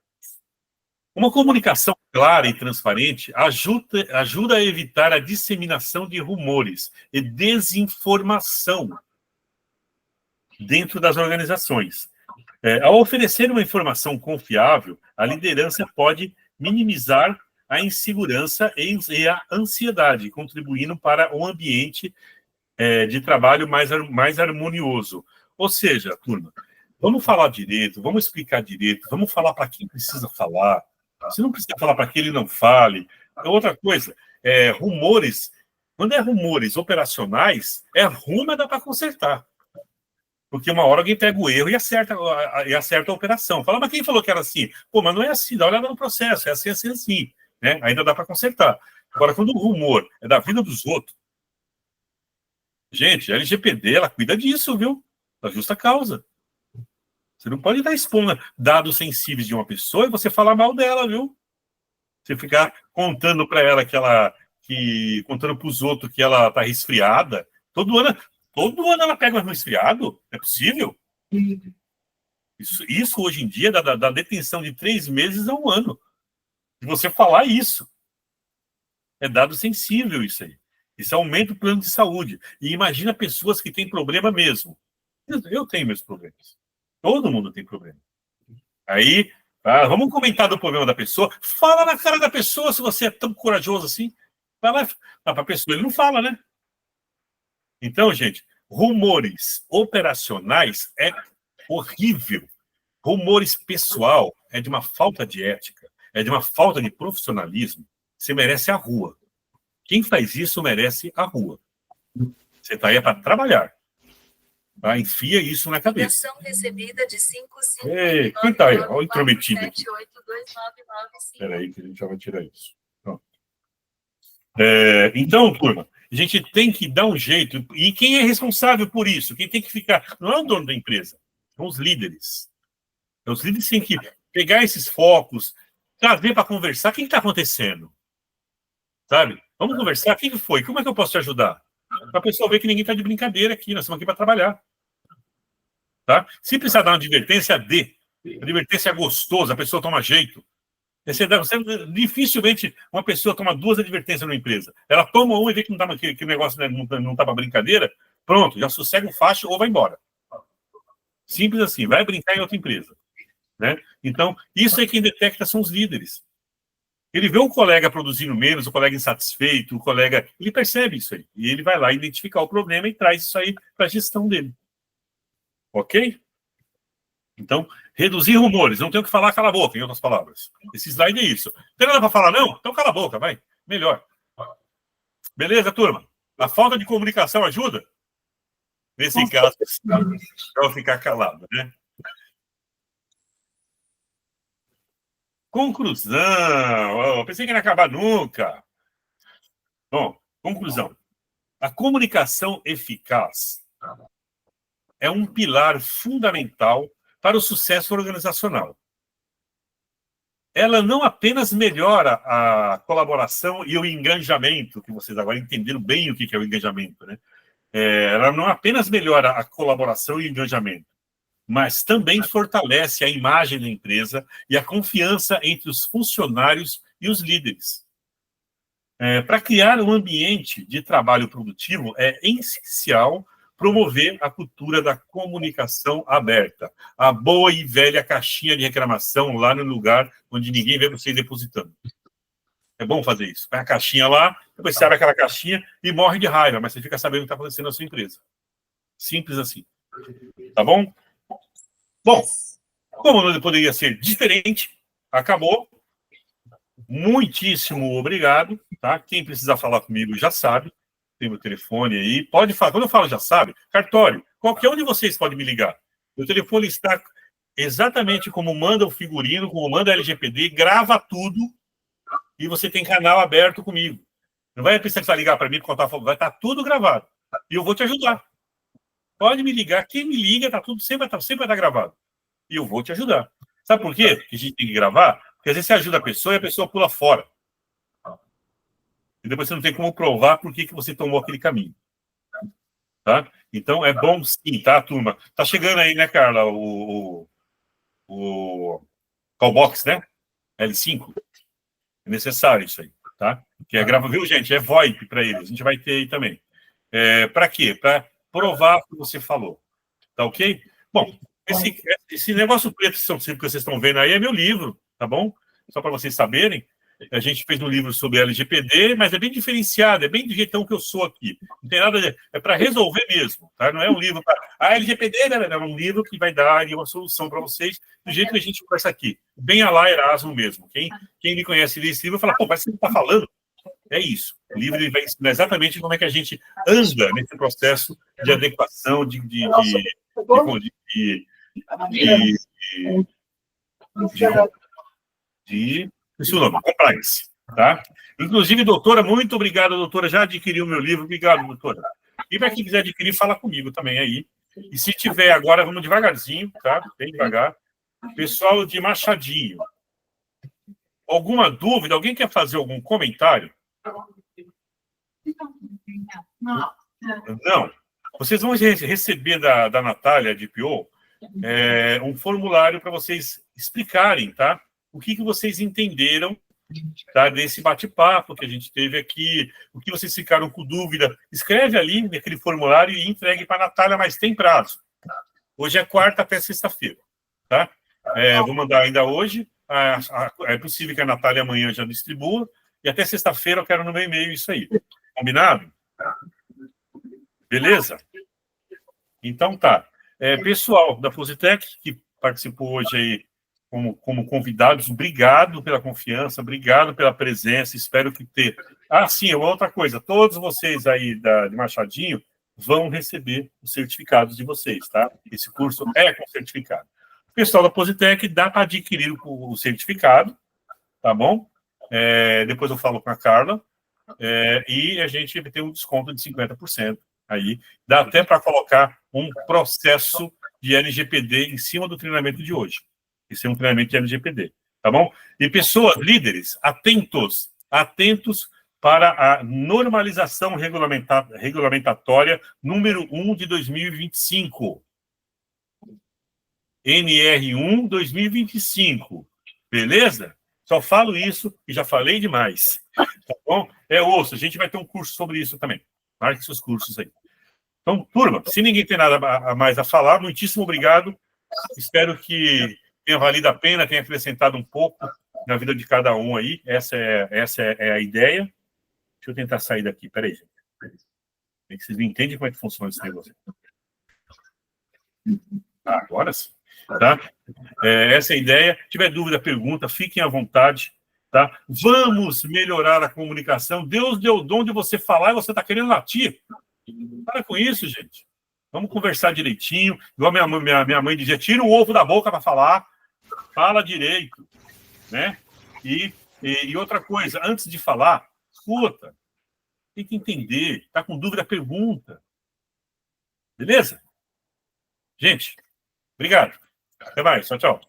Uma comunicação clara e transparente ajuda a evitar a disseminação de rumores e desinformação dentro das organizações. Ao oferecer uma informação confiável, a liderança pode minimizar a insegurança e a ansiedade, contribuindo para um ambiente de trabalho mais harmonioso. Ou seja, turma, vamos falar direito, vamos explicar direito, vamos falar para quem precisa falar. Se não precisa falar para que ele não fale. Outra coisa, rumores. Quando é rumores operacionais, é ruim, mas dá para consertar. Porque uma hora alguém pega o erro e acerta a operação. Fala, mas quem falou que era assim? Pô, mas não é assim, dá uma olhada no processo, é assim, assim, assim. Né? Ainda dá para consertar. Agora, quando o rumor é da vida dos outros, gente, a LGPD, ela cuida disso, viu? Da justa causa. Você não pode estar expondo dados sensíveis de uma pessoa e você falar mal dela, viu? Você ficar contando para ela contando para os outros que ela está resfriada. Todo ano ela pega um resfriado? É possível? Isso hoje em dia da detenção de 3 meses a 1 ano. E você falar isso. É dado sensível isso aí. Isso aumenta o plano de saúde. E imagina pessoas que têm problema mesmo. Eu tenho meus problemas. Todo mundo tem problema. Aí, vamos comentar do problema da pessoa. Fala na cara da pessoa se você é tão corajoso assim. Vai lá para a pessoa. Ele não fala, né? Então, gente, rumores operacionais é horrível. Rumores pessoal é de uma falta de ética, é de uma falta de profissionalismo. Você merece a rua. Quem faz isso merece a rua. Você está aí para trabalhar. Tá? Enfia isso na cabeça. Recebida de 5, Ei, quem está aí? Olha o intrometido aqui. Espera aí que a gente já vai tirar isso. Então, turma, a gente tem que dar um jeito. E quem é responsável por isso? Quem tem que ficar? Não é o dono da empresa, são os líderes. Então, os líderes têm que pegar esses focos, trazer para conversar. O que está acontecendo? Sabe? Vamos conversar. O que foi? Como é que eu posso te ajudar? Para a pessoa ver que ninguém está de brincadeira aqui. Nós estamos aqui para trabalhar. Tá? Se precisar dar uma advertência, dê. A advertência é gostosa, a pessoa toma jeito. Dificilmente uma pessoa toma 2 advertências numa empresa. Ela toma uma e vê que, que o negócio não tá para brincadeira, pronto, já sossega o facho ou vai embora. Simples assim, vai brincar em outra empresa. Né? Então, isso é quem detecta são os líderes. Ele vê o colega produzindo menos, o colega insatisfeito, o colega... Ele percebe isso aí. E ele vai lá identificar o problema e traz isso aí para a gestão dele. Ok? Então, reduzir rumores. Não tem o que falar, cala a boca, em outras palavras. Esse slide é isso. Não tem nada para falar, não? Então cala a boca, vai. Melhor. Beleza, turma? A falta de comunicação ajuda? Nesse caso, para ficar calado, né? Conclusão. Pensei que ia acabar nunca. Bom, conclusão. A comunicação eficaz é um pilar fundamental para o sucesso organizacional. Ela não apenas melhora a colaboração e o engajamento, que vocês agora entenderam bem o que é o engajamento, né? Ela não apenas melhora a colaboração e o engajamento, mas também fortalece a imagem da empresa e a confiança entre os funcionários e os líderes. Para criar um ambiente de trabalho produtivo, é essencial promover a cultura da comunicação aberta, a boa e velha caixinha de reclamação lá no lugar onde ninguém vê você depositando. É bom fazer isso. Põe a caixinha lá, depois você abre aquela caixinha e morre de raiva, mas você fica sabendo o que está acontecendo na sua empresa. Simples assim. Tá bom? Bom, como não poderia ser diferente, acabou. Muitíssimo obrigado. Tá? Quem precisar falar comigo já sabe. Tem meu telefone aí. Pode falar. Quando eu falo já sabe, cartório. Qualquer um de vocês pode me ligar. Meu telefone está exatamente como manda o figurino, como manda a LGPD, grava tudo e você tem canal aberto comigo. Não vai precisar ligar para mim, contar, vai estar tudo gravado. E eu vou te ajudar. Pode me ligar. Quem me liga, tá tudo, sempre vai estar gravado. E eu vou te ajudar. Sabe por quê que a gente tem que gravar? Porque às vezes você ajuda a pessoa e a pessoa pula fora. E depois você não tem como provar por que você tomou aquele caminho. Tá? Então, é bom sim, tá, turma? Tá chegando aí, né, Carla, o Callbox, né? L5. É necessário isso aí, tá? Que é grava, viu, gente? É VoIP para eles. A gente vai ter aí também. Para quê? Para provar o que você falou. Tá ok? Bom, esse negócio preto que vocês estão vendo aí é meu livro, tá bom? Só para vocês saberem. A gente fez um livro sobre LGPD, mas é bem diferenciado, é bem do jeitão que eu sou aqui. Não tem nada de... É para resolver mesmo, tá? Não é um livro para... LGPD é um livro que vai dar uma solução para vocês do jeito que a gente conversa aqui. Bem a lá Erasmo mesmo. Quem me conhece desse livro fala, pô, mas você não está falando? É isso. O livro ele vai ensinar exatamente como é que a gente anda nesse processo de adequação, esse é o nome, compliance, tá? Inclusive, doutora, muito obrigado, doutora, já adquiriu o meu livro, obrigado, doutora. E para quem quiser adquirir, fala comigo também aí. E se tiver agora, vamos devagarzinho, tá? Bem devagar. Pessoal de Machadinho, alguma dúvida? Alguém quer fazer algum comentário? Não. Vocês vão receber da Natália, de PO, um formulário para vocês explicarem, tá? O que vocês entenderam, tá, desse bate-papo que a gente teve aqui, o que vocês ficaram com dúvida. Escreve ali naquele formulário e entregue para a Natália, mas tem prazo. Hoje é quarta até sexta-feira, tá? Vou mandar ainda hoje. É possível que a Natália amanhã já distribua. E até sexta-feira eu quero no meu e-mail isso aí. Combinado? Beleza? Então tá. Pessoal da Positec, que participou hoje aí como convidados, obrigado pela confiança, obrigado pela presença, espero que ter... sim, outra coisa, todos vocês aí de Machadinho vão receber os certificados de vocês, tá? Esse curso é com certificado. O pessoal da Positec dá para adquirir o certificado, tá bom? Depois eu falo com a Carla, e a gente tem um desconto de 50% aí, dá até para colocar um processo de LGPD em cima do treinamento de hoje. Esse é um treinamento de LGPD, tá bom? E pessoas, líderes, atentos para a normalização regulamentatória número 1 de 2025. NR1 2025. Beleza? Só falo isso e já falei demais. Tá bom? Ouça, a gente vai ter um curso sobre isso também. Marque seus cursos aí. Então, turma, se ninguém tem nada a mais a falar, muitíssimo obrigado. Espero que tenha valido a pena, tenha acrescentado um pouco na vida de cada um aí. Essa é a ideia. Deixa eu tentar sair daqui. Peraí, gente. É que vocês não entendem como é que funciona esse negócio. Agora sim. Tá? Essa é a ideia. Se tiver dúvida, pergunta, fiquem à vontade. Tá? Vamos melhorar a comunicação. Deus deu o dom de você falar e você está querendo latir. Para com isso, gente. Vamos conversar direitinho. Igual minha mãe dizia, tira o ovo da boca para falar. Fala direito. Né? E outra coisa, antes de falar, escuta. Tem que entender. Está com dúvida, pergunta. Beleza? Gente, obrigado. Até mais. Tchau, tchau.